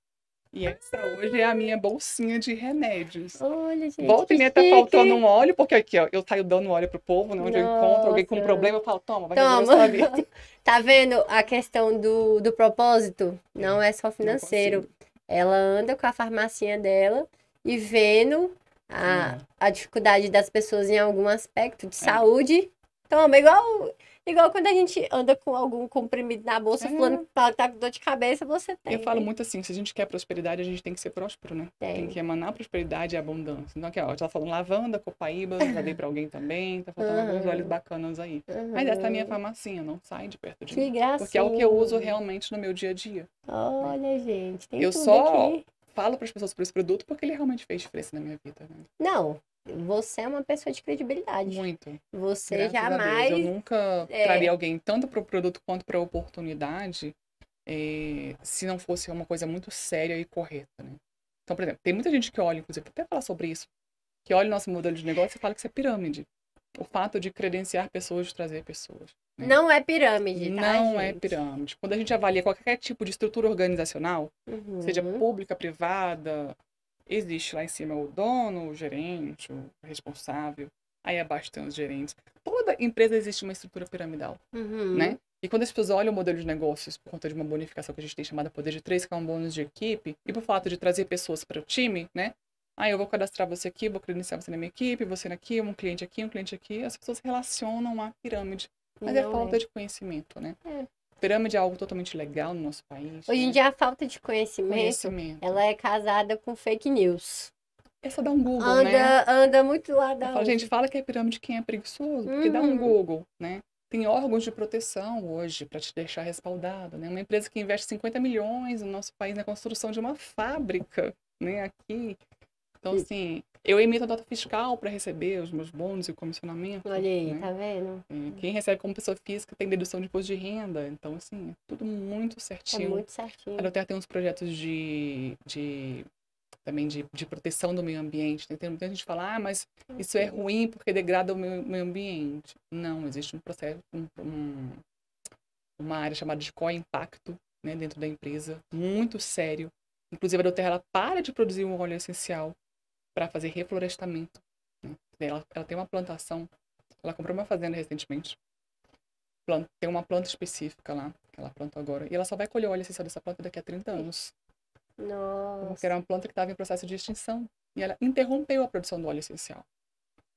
E essa hoje é a minha bolsinha de remédios. Olha, gente, Volta e que meia tá faltando um chique. óleo, porque aqui, ó, eu saio dando óleo pro povo, né? Onde eu encontro alguém com um Nossa. problema, eu falo, toma, vai resolver a Toma. sua vida. Tá vendo a questão do propósito? Não é só Não financeiro. consigo. Ela anda com a farmacinha dela e vendo a dificuldade das pessoas em algum aspecto de saúde. Toma, igual quando a gente anda com algum comprimido na bolsa, fulano fala que tá com dor de cabeça, você tem. Eu falo Né? muito assim, se a gente quer prosperidade, a gente tem que ser próspero, né? Tem que emanar prosperidade e abundância. Então aqui, ó, já falando lavanda, copaíba, já dei pra alguém também, tá faltando alguns óleos bacanas aí. Mas essa é a minha farmacinha, não sai de perto de Que mim. Porque é o que eu uso gracinha. realmente no meu dia a dia. Olha, gente, tem Eu tudo só aqui. falo para as pessoas sobre esse produto porque ele realmente fez diferença na minha vida, né? Não, você é uma pessoa de credibilidade. Muito. Você Graças a Deus. Eu jamais. nunca traria alguém tanto para o produto quanto para a oportunidade se não fosse uma coisa muito séria e correta, né? Então, por exemplo, tem muita gente que olha, inclusive, até falar sobre isso, que olha o nosso modelo de negócio e fala que isso é pirâmide. O fato de credenciar pessoas, de trazer pessoas. Né? Não é pirâmide, tá, Não é gente? pirâmide. Quando a gente avalia qualquer tipo de estrutura organizacional, seja pública, privada, existe lá em cima o dono, o gerente, o responsável, aí abaixo tem os gerentes. Toda empresa existe uma estrutura piramidal, né? E quando as pessoas olham o modelo de negócios por conta de uma bonificação que a gente tem chamada Poder de Três, que é um bônus de equipe, e por fato de trazer pessoas para o time, né? Ah, eu vou cadastrar você aqui, vou credenciar você na minha equipe, você aqui, um cliente aqui. As pessoas relacionam a pirâmide. Mas é falta de conhecimento, né? Pirâmide é algo totalmente legal no nosso país. Hoje em dia a falta de conhecimento, Conhecimento. ela é casada com fake news. É só dar um Google, né? Anda muito lá da Eu falo, gente, fala que é pirâmide quem é preguiçoso, porque dá um Google, né? Tem órgãos de proteção hoje para te deixar respaldado, né? Uma empresa que investe 50 milhões no nosso país na construção de uma fábrica, né? Aqui. Então, assim, eu emito a nota fiscal para receber os meus bônus e o comissionamento. Olha aí, né? tá vendo? Quem recebe como pessoa física tem dedução de imposto de renda. Então, assim, é tudo muito É certinho. muito certinho. A Doterra tem uns projetos também de proteção do meio ambiente. Tem muita gente que fala, mas isso é ruim porque degrada o meio ambiente. Não, existe um processo, uma área chamada de co-impacto, né, dentro da empresa, muito sério. Inclusive, a Doterra, ela para de produzir um óleo essencial para fazer reflorestamento. Né? Ela tem uma plantação, ela comprou uma fazenda recentemente, tem uma planta específica lá, que ela planta agora, e ela só vai colher o óleo essencial dessa planta daqui a 30 anos. Porque era Nossa. uma planta que estava em processo de extinção. E ela interrompeu a produção do óleo essencial.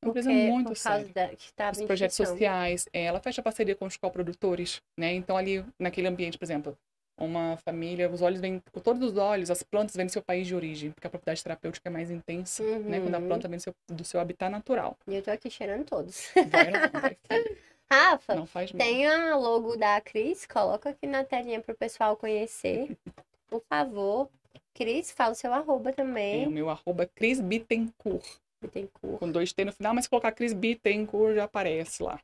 É uma empresa Porque muito por causa séria. da que estava Os em projetos extinção. sociais, ela fecha parceria com os coprodutores, né? Então ali naquele ambiente, por exemplo, uma família, os óleos vêm, todos os óleos, as plantas vêm do seu país de origem, porque a propriedade terapêutica é mais intensa, né? Quando a Uhum. planta vem do seu habitat natural. E eu tô aqui cheirando todos. Vai não, vai sim. Rafa, Não faz mal. tem a logo da Cris, coloca aqui na telinha pro pessoal conhecer, por favor. Cris, fala o seu arroba É o também. meu arroba Cris Bittencourt, Tem cor. com 2T no final, mas se colocar Cris Bittencourt já aparece lá.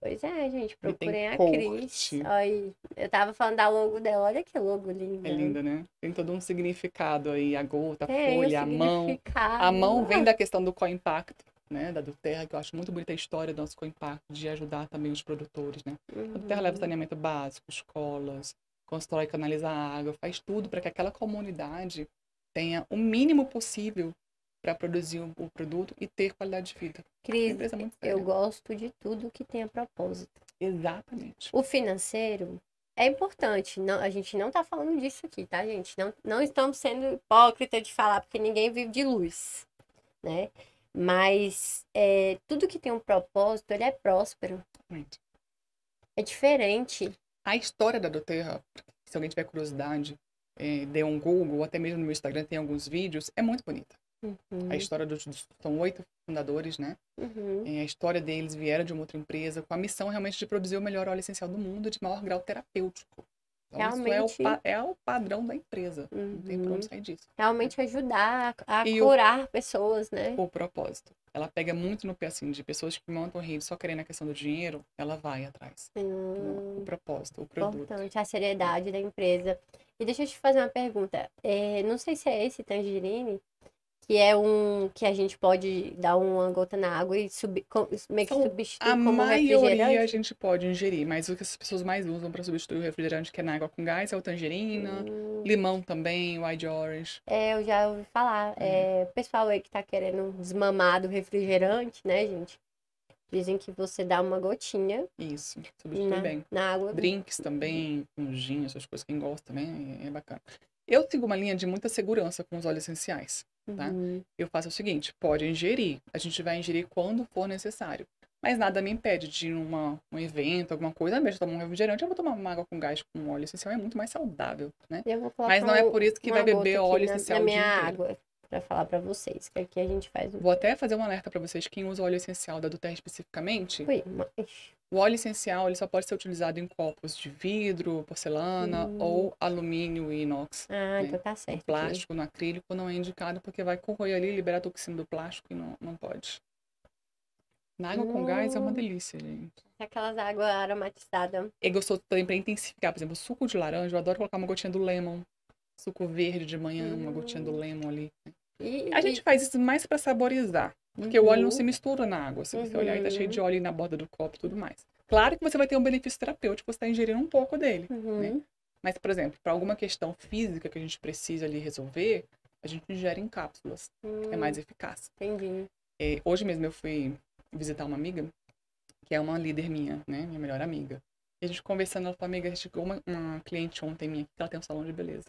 Pois é, gente, procurem a Bittencourt. Cris. Aí, eu tava falando da logo dela, olha que logo linda. É linda, né? Tem todo um significado aí, a gota, a Tem o folha, a mão. A significado. mão vem da questão do co-impacto, né? Da Duterra, que eu acho muito bonita a história do nosso co-impacto, de ajudar também os produtores, né? A Duterra leva Uhum. saneamento básico, escolas, constrói e canaliza água, faz tudo para que aquela comunidade tenha o mínimo possível para produzir o produto e ter qualidade de vida. É uma Cris, empresa muito eu séria. gosto de tudo que tenha propósito. Exatamente. O financeiro é importante. Não, a gente não tá falando disso aqui, tá, gente? Não, não estamos sendo hipócrita de falar, porque ninguém vive de luz, né? Mas tudo que tem um propósito, ele é próspero. Muito. É diferente. A história da Doterra, se alguém tiver curiosidade, dê um Google, ou até mesmo no meu Instagram tem alguns vídeos, é muito bonita. A Uhum, história são 8 fundadores, né? uhum. A história deles vieram de uma outra empresa com a missão realmente de produzir o melhor óleo essencial do mundo de maior grau terapêutico. Então isso Realmente, é o padrão da empresa. Não tem pra onde uhum. sair disso. Né? Realmente ajudar a E curar pessoas, né? o propósito. Ela pega muito no pé assim, de pessoas que montam rede só querendo a questão do dinheiro, ela vai atrás. Não, o propósito, o produto. Importante, a seriedade da empresa. E deixa eu te fazer uma pergunta. Não sei se é esse tangerine, que é um que a gente pode dar uma gota na água e meio que A substituir como maioria a refrigerante. gente pode ingerir, mas o que as pessoas mais usam para substituir o refrigerante que é na água com gás é o tangerina, Hum, limão também, white orange. eu já ouvi falar. É, Pessoal aí que tá querendo desmamar do refrigerante, né, gente? Dizem que você dá uma gotinha isso, substitui bem. na água. Drinks também, com gin, essas coisas, quem gosta também, é bacana. Eu sigo uma linha de muita segurança com os óleos essenciais, tá? Uhum. Eu faço o seguinte, pode ingerir, a gente vai ingerir quando for necessário. Mas nada me impede de ir um evento, alguma coisa, ao invés de tomar um refrigerante, eu vou tomar uma água com gás com óleo essencial, é muito mais saudável, né? Eu vou Mas colocar não é por isso que vai uma gota beber aqui óleo na essencial o minha dia inteiro. água pra falar pra vocês, que aqui a gente faz o... Vou até fazer um alerta para vocês, quem usa óleo essencial da Doterra especificamente, Ui, mas... o óleo essencial ele só pode ser utilizado em copos de vidro, porcelana Hum. ou alumínio e inox, Ah, né? então tá No certo aqui. plástico, no acrílico não é indicado porque vai corroer ali, liberar a toxina do plástico e não pode. Na água com gás é uma Hum, delícia, gente. aquelas águas aromatizadas. É gostoso também para intensificar, por exemplo, suco de laranja, eu adoro colocar uma gotinha do lemon. Suco verde de manhã, uma gotinha do Hum. lemon ali. A E, gente faz isso mais para saborizar, porque o óleo não se uhum, mistura na água. Se você olhar, aí tá cheio de uhum, óleo aí na borda do copo e tudo mais. Claro que você vai ter um benefício terapêutico, você está ingerindo um pouco dele, né? uhum. Mas, por exemplo, para alguma questão física que a gente precisa ali resolver, a gente ingere em cápsulas. É mais eficaz. Entendi. Hoje mesmo eu fui visitar uma amiga, que é uma líder minha, né? Minha melhor amiga. E a gente conversando, ela falou, amiga, chegou uma cliente ontem minha, que ela tem um salão de beleza.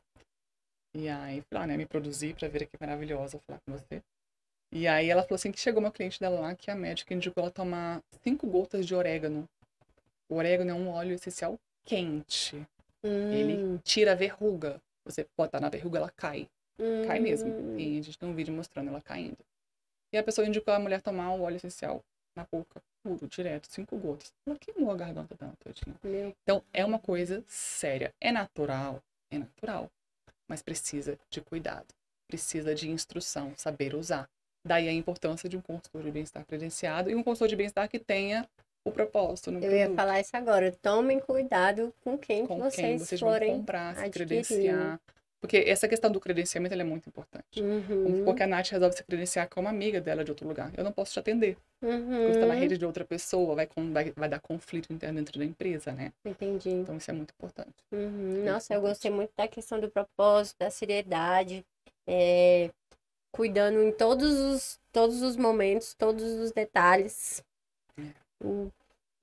E aí, fui lá, né, me produzi pra ver que maravilhosa falar com você. E aí ela falou assim que chegou uma cliente dela lá, que a médica indicou ela tomar 5 gotas de orégano. O orégano é um óleo essencial quente. Ele Hum, tira a verruga. Você botar na verruga, ela cai. Cai mesmo. hum. E a gente tem um vídeo mostrando ela caindo. E a pessoa indicou a mulher tomar o óleo essencial na boca, puro, direto, 5 gotas. Ela queimou a garganta dela todinha. Meu. Então, é uma coisa séria. É natural, mas precisa de cuidado. Precisa de instrução, saber usar. Daí a importância de um consultor de bem-estar credenciado e um consultor de bem-estar que tenha o propósito no Eu ia produto. falar isso agora. Tomem cuidado com quem que Com quem vocês vocês vão forem comprar, se adquirir. credenciar. Porque essa questão do credenciamento ela é muito importante. Vamos supor Uhum, que a Nath resolve se credenciar com uma amiga dela de outro lugar. Eu não posso te atender. Porque você está na uhum. rede de outra pessoa, vai dar conflito interno dentro da empresa, né? Entendi. Então isso é muito importante. Uhum. Muito Nossa, eu gostei importante. muito da questão do propósito, da seriedade, é, cuidando em todos os momentos, todos os detalhes, o,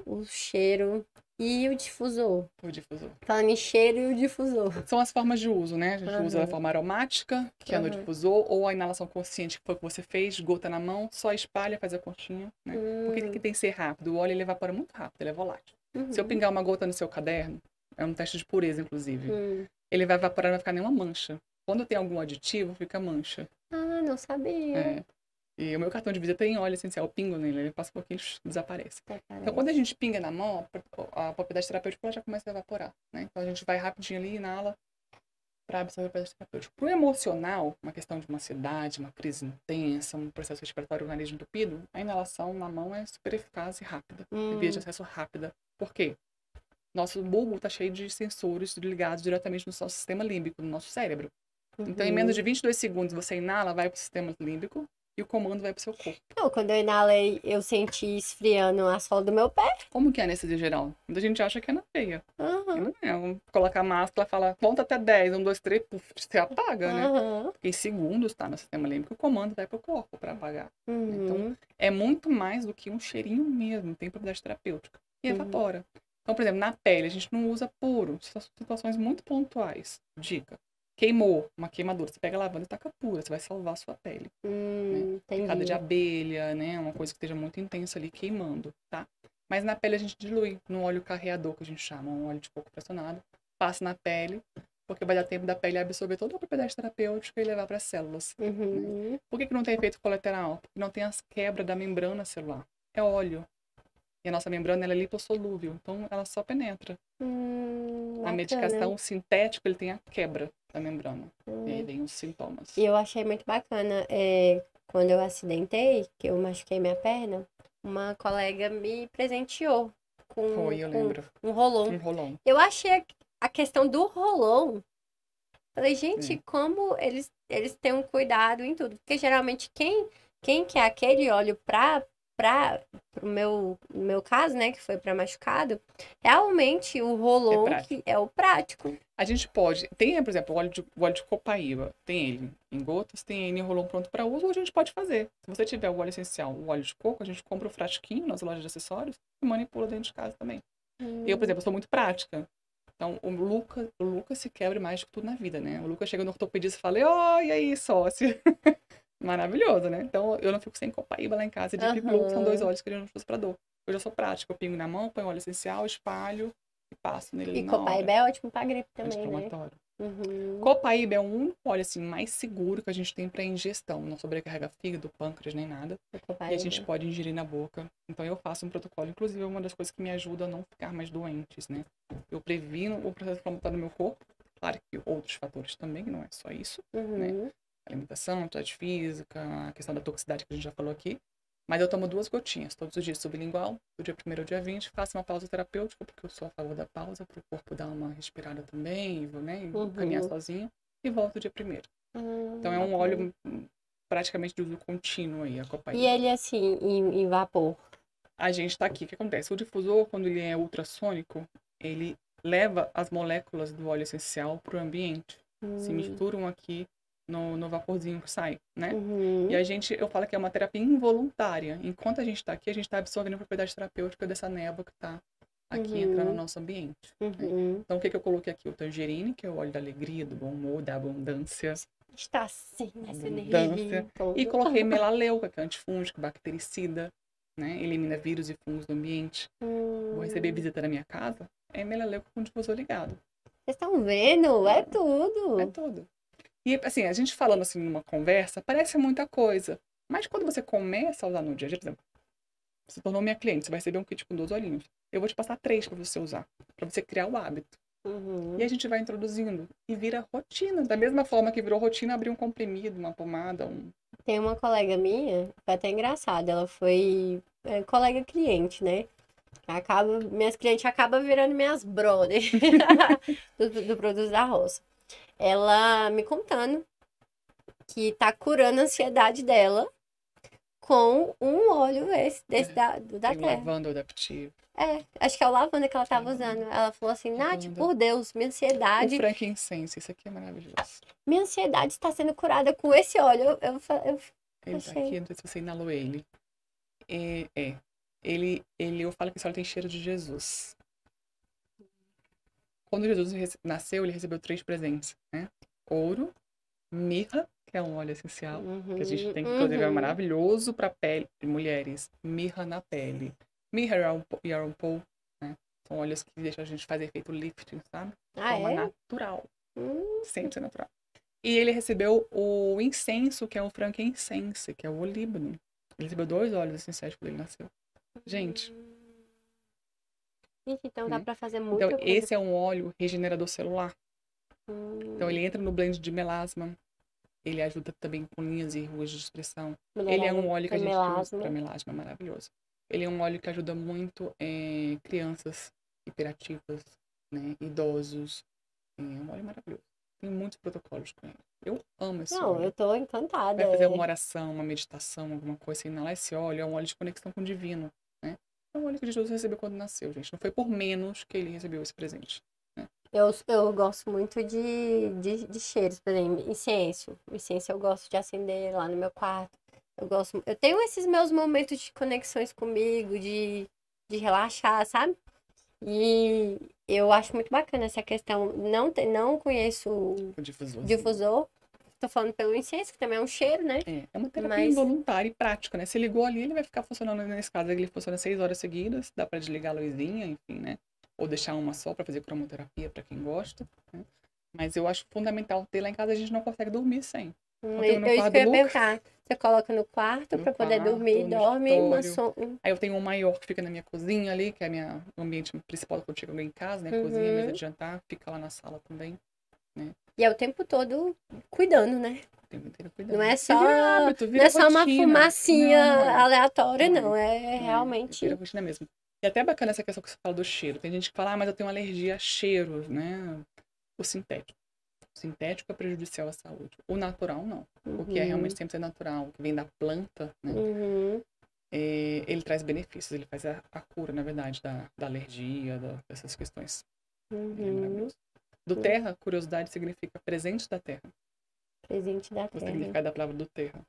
o cheiro. E o difusor? O difusor. Falando em cheiro e o difusor. São as formas de uso, né? A gente usa a Aham. forma aromática, que é no Aham. difusor, ou a inalação consciente, que foi o que você fez, gota na mão, só espalha, faz a conchinha, né? Por que que tem que ser rápido? O óleo ele evapora muito rápido, ele é volátil. Se eu Uhum. pingar uma gota no seu caderno, é um teste de pureza, inclusive, Hum. ele vai evaporar, não vai ficar nenhuma mancha. Quando tem algum aditivo, fica mancha. Ah, não sabia. É. E o meu cartão de visita tem óleo essencial, eu pingo nele, ele passa um pouquinho e desaparece. Até Então, quando a parece. gente pinga na mão, a propriedade terapêutica ela já começa a evaporar, né? Então, a gente vai rapidinho ali, inala, para absorver a propriedade terapêutica. Para o emocional, uma questão de uma ansiedade, uma crise intensa, um processo respiratório, o nariz entupido, a inalação na mão é super eficaz e rápida, via de acesso rápida. Por quê? Nosso bulbo está cheio de sensores ligados diretamente no nosso sistema límbico, no nosso cérebro. Então, em menos de 22 segundos, você inala, vai para o sistema límbico e o comando vai para o seu corpo. Não, quando eu inalei, eu senti esfriando a sola do meu pé. Como que é a anestesia geral? Muita gente acha que é na veia. Aham. Não é. Coloca a máscara, fala, conta até 10, 1, 2, 3, puf, você apaga, né? Aham. Porque em segundos tá no sistema límbico, o comando vai pro corpo para apagar. Então, Uhum. é muito mais do que um cheirinho mesmo, tem propriedade terapêutica. E Uhum. evapora. Então, por exemplo, na pele, a gente não usa puro, são situações muito pontuais. Dica. Queimou, uma queimadura, você pega a lavanda e taca pura, você vai salvar a sua pele. Picada de Entendi. abelha, né? Uma coisa que esteja muito intensa ali, queimando, tá? Mas na pele a gente dilui no óleo carreador, que a gente chama, um óleo de coco pressionado. Passa na pele, porque vai dar tempo da pele absorver toda a propriedade terapêutica e levar para as células. Né? Uhum. Por que não tem efeito colateral? Porque não tem as quebras da membrana celular. É óleo. E a nossa membrana ela é lipossolúvel, então ela só penetra. A Bacana. medicação sintética, ele tem a quebra da membrana. E aí vem os sintomas. E eu achei muito bacana, quando eu acidentei, que eu machuquei minha perna, uma colega me presenteou com Foi, eu lembro. um rolon. Um rolão. Eu achei a questão do rolon. Falei, gente, como eles têm um cuidado em tudo. Porque geralmente quem quer aquele óleo pro meu caso, né, que foi pra machucado, realmente o rolon que é o prático. A gente pode, tem, por exemplo, o óleo de copaíba, tem ele em gotas, tem ele em rolão pronto para uso, ou a gente pode fazer. Se você tiver o óleo essencial, o óleo de coco, a gente compra o frasquinho nas lojas de acessórios e manipula dentro de casa também. Eu, por exemplo, sou muito prática. Então, o Lucas se quebra mais do que tudo na vida, né? O Lucas chega no ortopedista e fala, e aí, sócio? Maravilhoso, né? Então, eu não fico sem copaíba lá em casa. De Piplu, são 2 óleos que a gente usa pra dor. Eu já sou prática, eu pingo na mão, ponho óleo essencial, espalho e passo nele E na hora. copaíba é ótimo pra gripe também, né? Anti-inflamatório. Uhum. Copaíba é o único óleo assim, mais seguro que a gente tem para ingestão. Não sobrecarrega fígado, pâncreas, nem nada. E a gente pode ingerir na boca. Então eu faço um protocolo, inclusive é uma das coisas que me ajuda a não ficar mais doentes, né? Eu previno o processo inflamatório no meu corpo. Claro que outros fatores também, não é só isso, né? Alimentação, atividade física, a questão da toxicidade que a gente já falou aqui. Mas eu tomo 2 gotinhas todos os dias, sublingual, do dia 1º ao dia 20, faço uma pausa terapêutica, porque eu sou a favor da pausa, para o corpo dar uma respirada também, né, caminhar sozinho, e volto do dia 1º. Então é um óleo praticamente de uso contínuo aí, a copaíba. E ele assim, em vapor? A gente tá aqui, o que acontece? O difusor, quando ele é ultrassônico, ele leva as moléculas do óleo essencial para o ambiente, se misturam aqui no vaporzinho que sai, né? E eu falo que é uma terapia involuntária. Enquanto a gente está aqui, a gente está absorvendo a propriedade terapêutica dessa névoa que está aqui entrando no nosso ambiente. Né? Então, o que eu coloquei aqui? O tangerine, que é o óleo da alegria, do bom humor, da abundância. Está sim, essa abundância. E coloquei melaleuca, que é antifúngico, bactericida, né? Elimina vírus e fungos do ambiente. Vou receber visita na minha casa, é melaleuca com difusor ligado. Vocês estão vendo? É tudo. É tudo. E, assim, a gente falando assim numa conversa, parece muita coisa. Mas quando você começa a usar no dia a dia, por exemplo, você tornou minha cliente, você vai receber um kit com 2 olhinhos. Eu vou te passar 3 para você usar, para você criar o hábito. E a gente vai introduzindo e vira rotina. Da mesma forma que virou rotina abrir um comprimido, uma pomada, Tem uma colega minha, foi até engraçado, ela foi colega cliente, né? Minhas clientes acabam virando minhas brother do produto da roça. Ela me contando que tá curando a ansiedade dela com um óleo desse da terra. Lavanda adaptivo. Acho que é o lavanda que ela tava usando. Ela falou assim, Nath, por Deus, minha ansiedade... O frankincense, isso aqui é maravilhoso. Minha ansiedade está sendo curada com esse óleo. Eu ele tá aqui, não sei se você inalou ele. Eu falo que esse óleo tem cheiro de Jesus. Quando Jesus nasceu, ele recebeu 3 presentes, né? Ouro, mirra, que é um óleo essencial, que a gente tem, que inclusive é maravilhoso para pele de mulheres. Mirra na pele. Mirra e Yarrow, né? São óleos que deixam a gente fazer efeito lifting, sabe? De forma natural. Sempre natural. E ele recebeu o incenso, que é o frankincense, que é o olíbano. Ele recebeu 2 óleos essenciais quando ele nasceu. Gente. Então dá pra fazer muita Então, coisa. esse é um óleo regenerador celular. Então, ele entra no blend de melasma. Ele ajuda também com linhas e ruas de expressão. Ele é um óleo que a gente usa para melasma, maravilhoso. Ele é um óleo que ajuda muito crianças hiperativas, né? Idosos. É um óleo maravilhoso. Tem muitos protocolos com ele. Eu amo esse óleo. Eu tô encantada. Vai fazer uma oração, uma meditação, alguma coisa, inalar esse óleo, é um óleo de conexão com o divino, né? É um óleo que Jesus recebeu quando nasceu, gente. Não foi por menos que ele recebeu esse presente. Né? Eu gosto muito de cheiros, por exemplo, incenso. Incenso eu gosto de acender lá no meu quarto. Eu tenho esses meus momentos de conexões comigo, de relaxar, sabe? E eu acho muito bacana essa questão. Não conheço o difusor. Tô falando pelo incenso, que também é um cheiro, né? É uma terapia involuntária e prática, né? Se ligou ali, ele vai ficar funcionando nesse caso. Ele funciona 6 horas seguidas, dá pra desligar a luzinha, enfim, né? Ou deixar uma só pra fazer cromoterapia, pra quem gosta. Né? Mas eu acho fundamental ter lá em casa, a gente não consegue dormir sem. Eu isso que eu ia perguntar. Você coloca no quarto pra poder dormir, dorme. Aí eu tenho um maior que fica na minha cozinha ali, que é o ambiente principal quando chega alguém em casa, né? Cozinha, mesa de jantar, fica lá na sala também. Né? E é o tempo todo cuidando, né? O tempo inteiro cuidando. Não é só, não é só uma fumacinha aleatória, não. É realmente. Vira rotina mesmo. E até é bacana essa questão que você fala do cheiro. Tem gente que fala, mas eu tenho uma alergia a cheiros, né? O sintético. O sintético é prejudicial à saúde. O natural, não. O que é realmente sempre natural, o que vem da planta, né? Ele traz benefícios, ele faz a cura, na verdade, da alergia, dessas questões. É maravilhoso. Do terra, curiosidade significa presente da terra. Presente da terra. O significado da palavra do terra.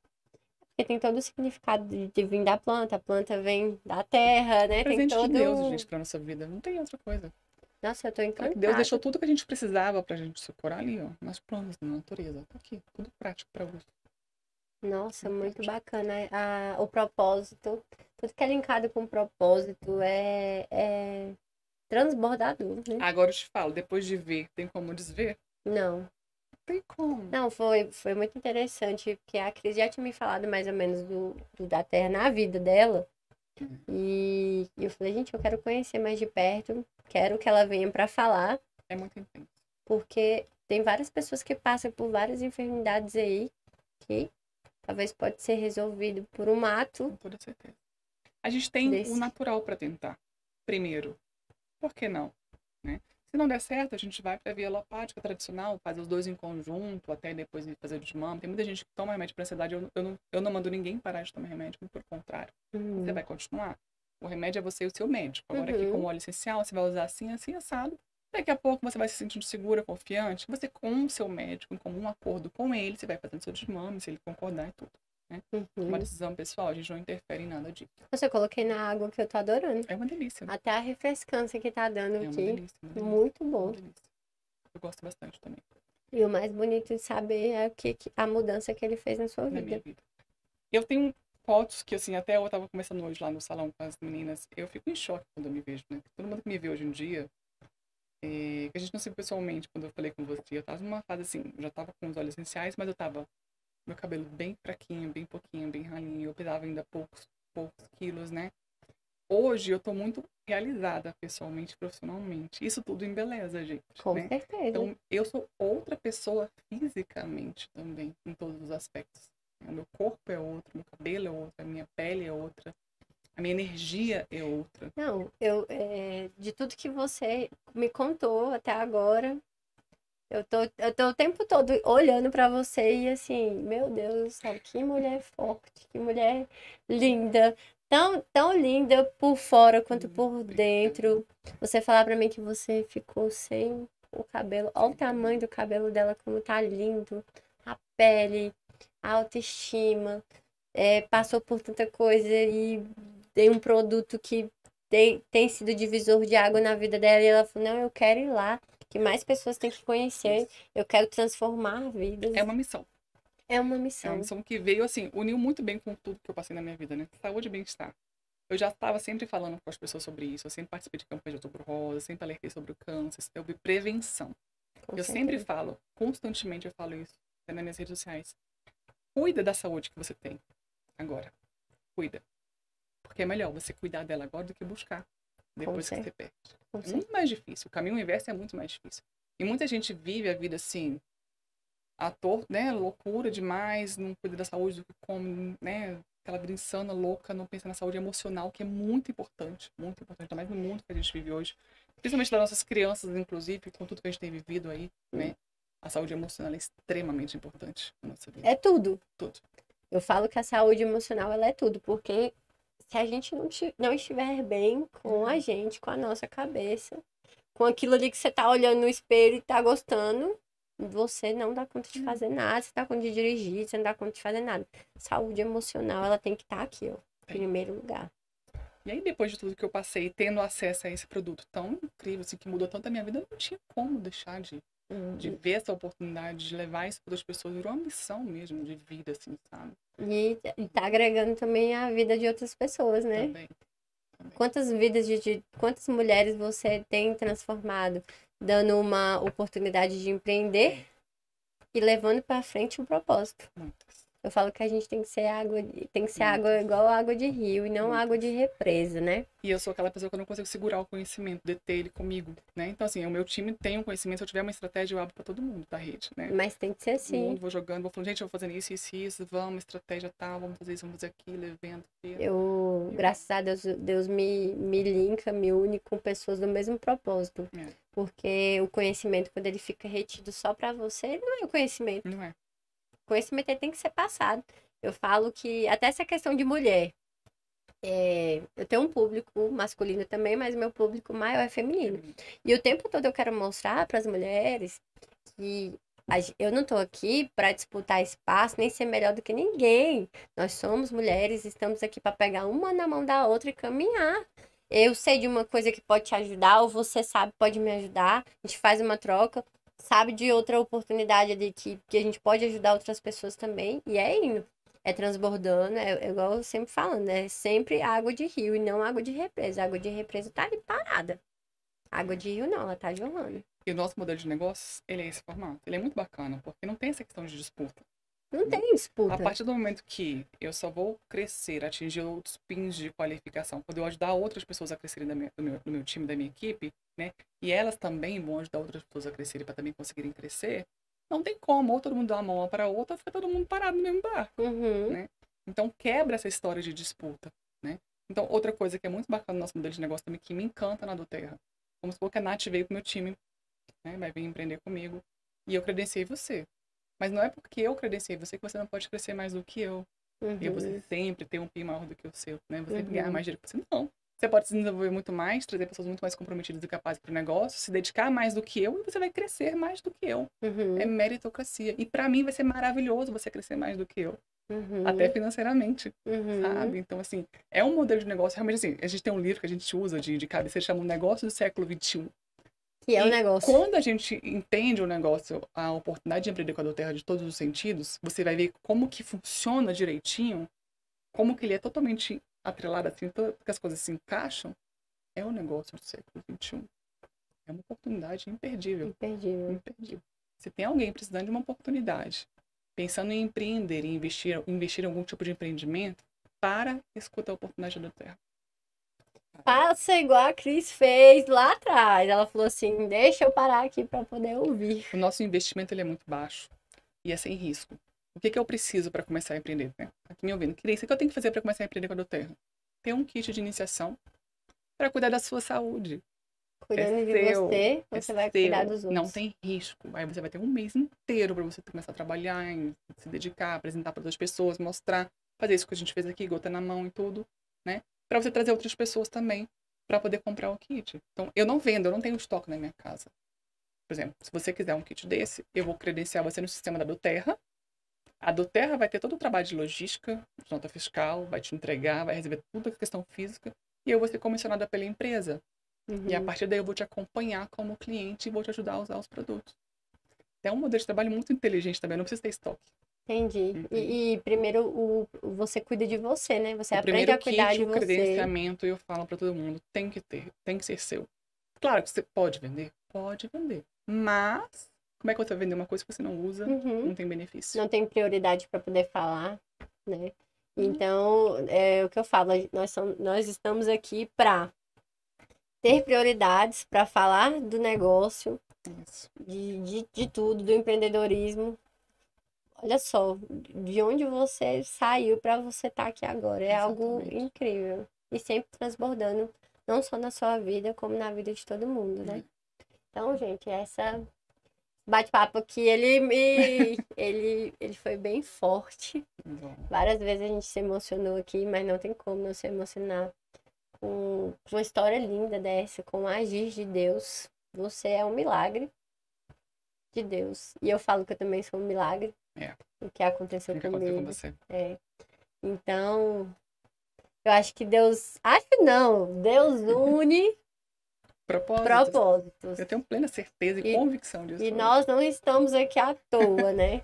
Porque tem todo o significado de vir da planta, a planta vem da terra, né? Presente tem todo... de Deus, gente, pra nossa vida. Não tem outra coisa. Nossa, eu tô encantada. Deus deixou tudo que a gente precisava pra gente se curar ali, ó. Nas plantas, na natureza. Tá aqui, tudo prático pra uso. Nossa, muito bacana. O propósito, tudo que é linkado com propósito é transbordador, né? Agora eu te falo, depois de ver, tem como desver? Não. Tem como. Não, foi muito interessante, porque a Cris já tinha me falado mais ou menos do da Terra na vida dela. E eu falei, gente, eu quero conhecer mais de perto, quero que ela venha pra falar. É muito intenso. Porque tem várias pessoas que passam por várias enfermidades aí, que talvez pode ser resolvido por um ato. Com toda certeza. A gente tem o natural pra tentar. Primeiro. Por que não? Né? Se não der certo, a gente vai para a via alopática tradicional, faz os dois em conjunto, até depois de fazer o desmame. Tem muita gente que toma remédio para ansiedade. Eu não mando ninguém parar de tomar remédio, muito pelo contrário. Você vai continuar. O remédio é você e o seu médico. Agora aqui com o óleo essencial, você vai usar assim, assim, assado. Daqui a pouco você vai se sentindo segura, confiante. Você com o seu médico, em comum acordo com ele, você vai fazendo seu desmame, se ele concordar e tudo. Né? Uma decisão pessoal, a gente não interfere em nada disso. Eu coloquei na água que eu tô adorando. É uma delícia. Até a refrescância que tá dando aqui. Uma delícia. Muito bom. Eu gosto bastante também. E o mais bonito de saber é a mudança que ele fez na sua vida. Minha vida. Eu tenho fotos que, assim, até eu tava conversando hoje lá no salão com as meninas. Eu fico em choque quando eu me vejo, né? Todo mundo que me vê hoje em dia, que a gente não se viu pessoalmente, quando eu falei com você, eu tava numa fase assim, eu já tava com os óleos essenciais, mas eu tava meu cabelo bem fraquinho, bem pouquinho, bem ralinho. Eu pesava ainda poucos quilos, né? Hoje eu tô muito realizada pessoalmente, profissionalmente. Isso tudo embeleza, gente. Com certeza. Então, eu sou outra pessoa fisicamente também, em todos os aspectos. O meu corpo é outro, meu cabelo é outro, a minha pele é outra, a minha energia é outra. Não, de tudo que você me contou até agora, eu tô o tempo todo olhando pra você e assim, meu Deus do céu, que mulher forte, que mulher linda. Tão linda por fora quanto por dentro. Você falar pra mim que você ficou sem o cabelo. Olha o tamanho do cabelo dela, como tá lindo. A pele, a autoestima. Passou por tanta coisa e tem um produto que tem sido divisor de água na vida dela. E ela falou, não, eu quero ir lá. que mais pessoas têm que conhecer. Eu quero transformar vidas. É uma missão. É uma É uma missão. missão que veio, assim, uniu muito bem com tudo que eu passei na minha vida, né? Saúde e bem-estar. Eu já estava sempre falando com as pessoas sobre isso. Eu sempre participei de campanha de Outubro Rosa, sempre alertei sobre o câncer, sobre prevenção. Com Eu sempre certeza. falo, constantemente eu falo isso até nas minhas redes sociais. Cuida da saúde que você tem agora. Cuida. Porque é melhor você cuidar dela agora do que buscar depois que você perde. Com É certeza. muito mais difícil. O caminho inverso é muito mais difícil. E muita gente vive a vida assim, né? Loucura demais, não cuida da saúde do que come, né? Aquela vida insana, louca, não pensa na saúde emocional, que é muito importante, ainda mais no mundo que a gente vive hoje. Principalmente das nossas crianças, inclusive, com tudo que a gente tem vivido aí, né? A saúde emocional é extremamente importante na nossa vida. É tudo. Tudo. Eu falo que a saúde emocional ela é tudo, porque se a gente não estiver bem com a gente, com a nossa cabeça, com aquilo ali que você tá olhando no espelho e tá gostando, você não dá conta de fazer nada, você dá conta de dirigir, você não dá conta de fazer nada. Saúde emocional, ela tem que estar aqui, ó, em primeiro lugar. E aí, depois de tudo que eu passei, tendo acesso a esse produto tão incrível, assim, que mudou tanto a minha vida, eu não tinha como deixar de ver essa oportunidade, de levar isso para as pessoas. Virou uma missão mesmo de vida, assim, sabe? E tá agregando também a vida de outras pessoas, né? Também. Quantas vidas quantas mulheres você tem transformado, dando uma oportunidade de empreender e levando para frente um propósito. Muitas. Eu falo que a gente tem que ser água, Muitas. igual água de rio e não Muitas. água de represa, né? E eu sou aquela pessoa que eu não consigo segurar o conhecimento, deter ele comigo, né? Então, assim, o meu time tem um conhecimento, se eu tiver uma estratégia, eu abro para todo mundo da rede, né? Mas tem que ser Todo assim. mundo, vou jogando, vou falando, gente, eu vou fazendo isso, vamos, estratégia tal, vamos fazer isso, vamos fazer aquilo, evento. Graças a Deus, Deus me linka, me une com pessoas do mesmo propósito. É. Porque o conhecimento, quando ele fica retido só para você, ele não é o conhecimento. Não é. O conhecimento ele tem que ser passado. Eu falo que até essa questão de mulher. Eu tenho um público masculino também, mas meu público maior é feminino. E o tempo todo eu quero mostrar para as mulheres que eu não estou aqui para disputar espaço, nem ser melhor do que ninguém. Nós somos mulheres, estamos aqui para pegar uma na mão da outra e caminhar. Eu sei de uma coisa que pode te ajudar, ou você sabe, pode me ajudar. A gente faz uma troca, sabe de outra oportunidade ali que a gente pode ajudar outras pessoas também. E é indo. É transbordando, é igual eu sempre falando, é sempre água de rio e não água de represa. A água de represa tá ali parada. Água de rio não, ela tá jorrando. E o nosso modelo de negócios, ele é esse formato. Ele é muito bacana, porque não tem essa questão de disputa. Não tem disputa. A partir do momento que eu só vou crescer, atingir outros pins de qualificação, quando eu ajudar outras pessoas a crescerem do meu time, da minha equipe, né? E elas também vão ajudar outras pessoas a crescerem para também conseguirem crescer, não tem como, ou todo mundo dá uma mão para a outra, ou fica todo mundo parado no mesmo barco, né? Então, quebra essa história de disputa, né? Então, outra coisa que é muito bacana no nosso modelo de negócio também, que me encanta na Doterra. Vamos supor que a Nath veio pro meu time, né? Vai vir empreender comigo, e eu credenciei você. Mas não é porque eu credenciei você que você não pode crescer mais do que eu. E você sempre ter um PI maior do que o seu, né? Você sempre ganhar mais dinheiro que você. Não. Você pode se desenvolver muito mais, trazer pessoas muito mais comprometidas e capazes para o negócio, se dedicar mais do que eu e você vai crescer mais do que eu. É meritocracia. E para mim vai ser maravilhoso você crescer mais do que eu. Até financeiramente, sabe? Então, assim, é um modelo de negócio. Realmente, assim, a gente tem um livro que a gente usa de cabeceira, chama o Negócio do Século XXI. Que é o negócio. Quando a gente entende o negócio, a oportunidade de empreender com a Doterra de todos os sentidos, você vai ver como que funciona direitinho, como que ele é totalmente atrelado assim, todas as coisas se encaixam, é o negócio do século XXI. É uma oportunidade imperdível. Imperdível. Se tem alguém precisando de uma oportunidade, pensando em empreender, em investir em algum tipo de empreendimento, escuta a oportunidade da Doterra. Faça igual a Cris fez lá atrás. Ela falou assim, deixa eu parar aqui para poder ouvir. O nosso investimento ele é muito baixo e é sem risco. O que eu preciso para começar a empreender? Né? Aqui me ouvindo. O que eu tenho que fazer para começar a empreender com a Doterra? Ter um kit de iniciação para cuidar da sua saúde. Cuidando de você vai cuidar dos outros. Não tem risco. Aí você vai ter um mês inteiro para você começar a trabalhar, se dedicar, apresentar para outras pessoas, mostrar, fazer isso que a gente fez aqui, gota na mão e tudo, né? Para você trazer outras pessoas também para poder comprar o kit. Então, eu não vendo, eu não tenho estoque na minha casa. Por exemplo, se você quiser um kit desse, eu vou credenciar você no sistema da Doterra. A Doterra vai ter todo o trabalho de logística, de nota fiscal, vai te entregar, vai receber toda a questão física, e eu vou ser comissionada pela empresa. E a partir daí eu vou te acompanhar como cliente e vou te ajudar a usar os produtos. É um modelo de trabalho muito inteligente também, não precisa ter estoque. Entendi. E primeiro você cuida de você, né? Você O aprende a primeiro cuidar kit, de o você. credenciamento, eu falo para todo mundo, tem que ter, tem que ser seu. Claro que você pode vender? Pode vender. Mas, como é que você vai vender uma coisa que você não usa, não tem benefício? Não tem prioridade para poder falar, né? Então, é o que eu falo, nós estamos aqui para ter prioridades, para falar do negócio, Isso. de tudo, do empreendedorismo. Olha só, de onde você saiu para você estar aqui agora. É algo Exatamente. incrível. E sempre transbordando, não só na sua vida, como na vida de todo mundo, né? Então, gente, essa bate-papo aqui, ele foi bem forte. Bom, Várias vezes a gente se emocionou aqui, mas não tem como não se emocionar com uma história linda dessa, com o agir de Deus. Você é um milagre de Deus. E eu falo que eu também sou um milagre. O que aconteceu o que aconteceu com comigo. você? Então, eu acho que Deus... Acho não. Deus une propósitos. Eu tenho plena certeza e convicção disso. E nós não estamos aqui à toa, né?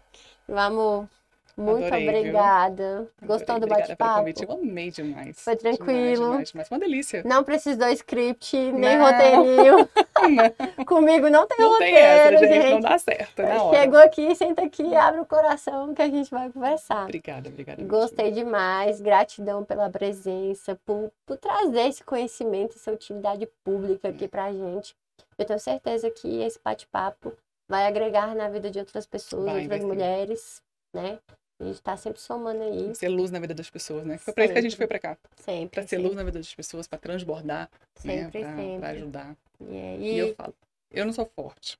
Meu amor, muito Adorei, obrigada. viu? Gostou Adorei. do Obrigada pelo bate-papo? convite. Eu amei demais. Foi tranquilo. Demais. Uma delícia. Não precisou script, nem Não. roteirinho. Não. Comigo não tem Não roteiro, tem essa, gente. gente. Não dá certo, na hora. Chegou aqui, senta aqui, abre o coração que a gente vai conversar. Obrigada mesmo. Gostei demais, gratidão pela presença, por trazer esse conhecimento, essa utilidade pública aqui pra gente. Eu tenho certeza que esse bate-papo vai agregar na vida de outras pessoas, outras mulheres, né? A gente tá sempre somando aí. Ser luz na vida das pessoas, né? Foi pra isso que a gente foi pra cá. Sempre. Pra ser luz na vida das pessoas, pra transbordar, sempre, né? sempre. Pra ajudar. E eu falo, eu não sou forte.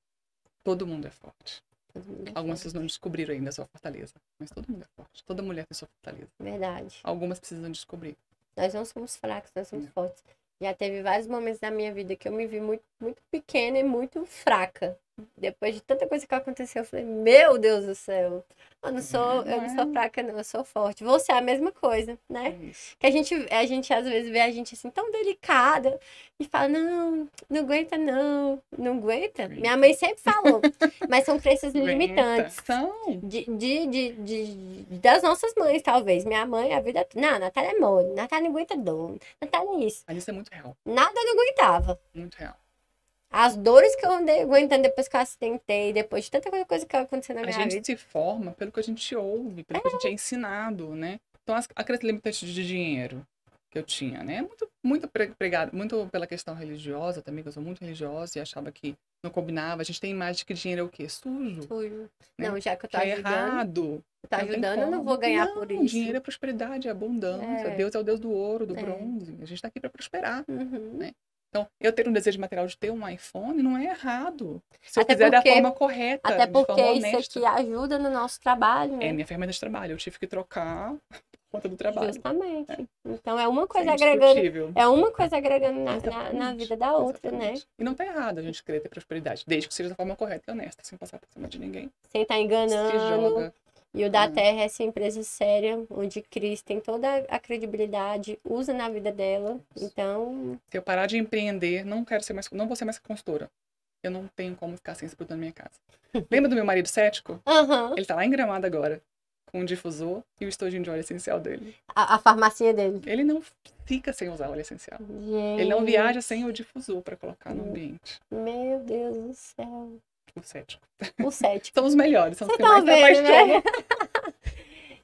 Todo mundo é forte. Algumas pessoas não descobriram ainda a sua fortaleza. Mas todo mundo é forte. Toda mulher tem sua fortaleza. Verdade. Algumas precisam descobrir. Nós não somos fracos, nós somos fortes. Já teve vários momentos da minha vida que eu me vi muito, muito pequena e muito fraca. Depois de tanta coisa que aconteceu, eu falei, meu Deus do céu. Eu não sou fraca, não, eu sou forte. Você é a mesma coisa, né? Que a gente às vezes vê a gente assim, tão delicada, e fala, não aguenta não. Não aguenta? Minha mãe sempre falou. Mas são crenças limitantes. Das nossas mães, talvez. Minha mãe, a vida... Não, Natália é mole. Natália não aguenta dor. Natália é isso. Mas isso é muito real. Nada eu não aguentava. Muito real. As dores que eu andei aguentando depois que eu acidentei, depois de tanta coisa que aconteceu na minha vida. A gente se forma pelo que a gente ouve, pelo que a gente é ensinado, né? Então, a crença limitante de dinheiro que eu tinha, né? Muito pregado, muito pela questão religiosa também, que eu sou muito religiosa e achava que não combinava. A gente tem imagem de que dinheiro é o quê? Sujo. Né? Não, já que eu tô que ajudando. É errado. Tá ajudando, eu não vou ganhar por isso. Dinheiro é prosperidade, é abundância. Deus é o Deus do ouro, do bronze. A gente tá aqui para prosperar, né? Então, eu ter um desejo material de ter um iPhone não é errado. Se eu fizer da forma correta, até porque de forma honesta. Isso aqui ajuda no nosso trabalho, né? É minha ferramenta de trabalho. Eu tive que trocar por conta do trabalho. Justamente. Então, é uma coisa agregando. É uma coisa agregando na vida da outra, né? E não tá errado a gente querer ter prosperidade, desde que seja da forma correta e honesta, sem passar por cima de ninguém. Sem estar enganando. Se joga. E o da Terra é essa empresa séria, onde Cris tem toda a credibilidade, usa na vida dela. Então... Se eu parar de empreender, não vou ser mais consultora. Eu não tenho como ficar sem esse produto na minha casa. Lembra do meu marido cético? Ele tá lá em Gramado agora, com um difusor e o estojinho de óleo essencial dele. A farmácia dele. Ele não fica sem usar óleo essencial. Gente. Ele não viaja sem o difusor para colocar no ambiente. Meu Deus do céu. O cético. São os melhores, são os que mais se apaixonam. Né?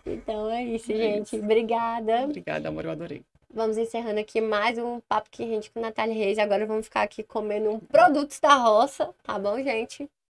Então é isso, gente. Obrigada. Obrigada, amor, eu adorei. Vamos encerrando aqui mais um Papo Quente com Natália Reis. Agora vamos ficar aqui comendo produtos da roça, tá bom, gente?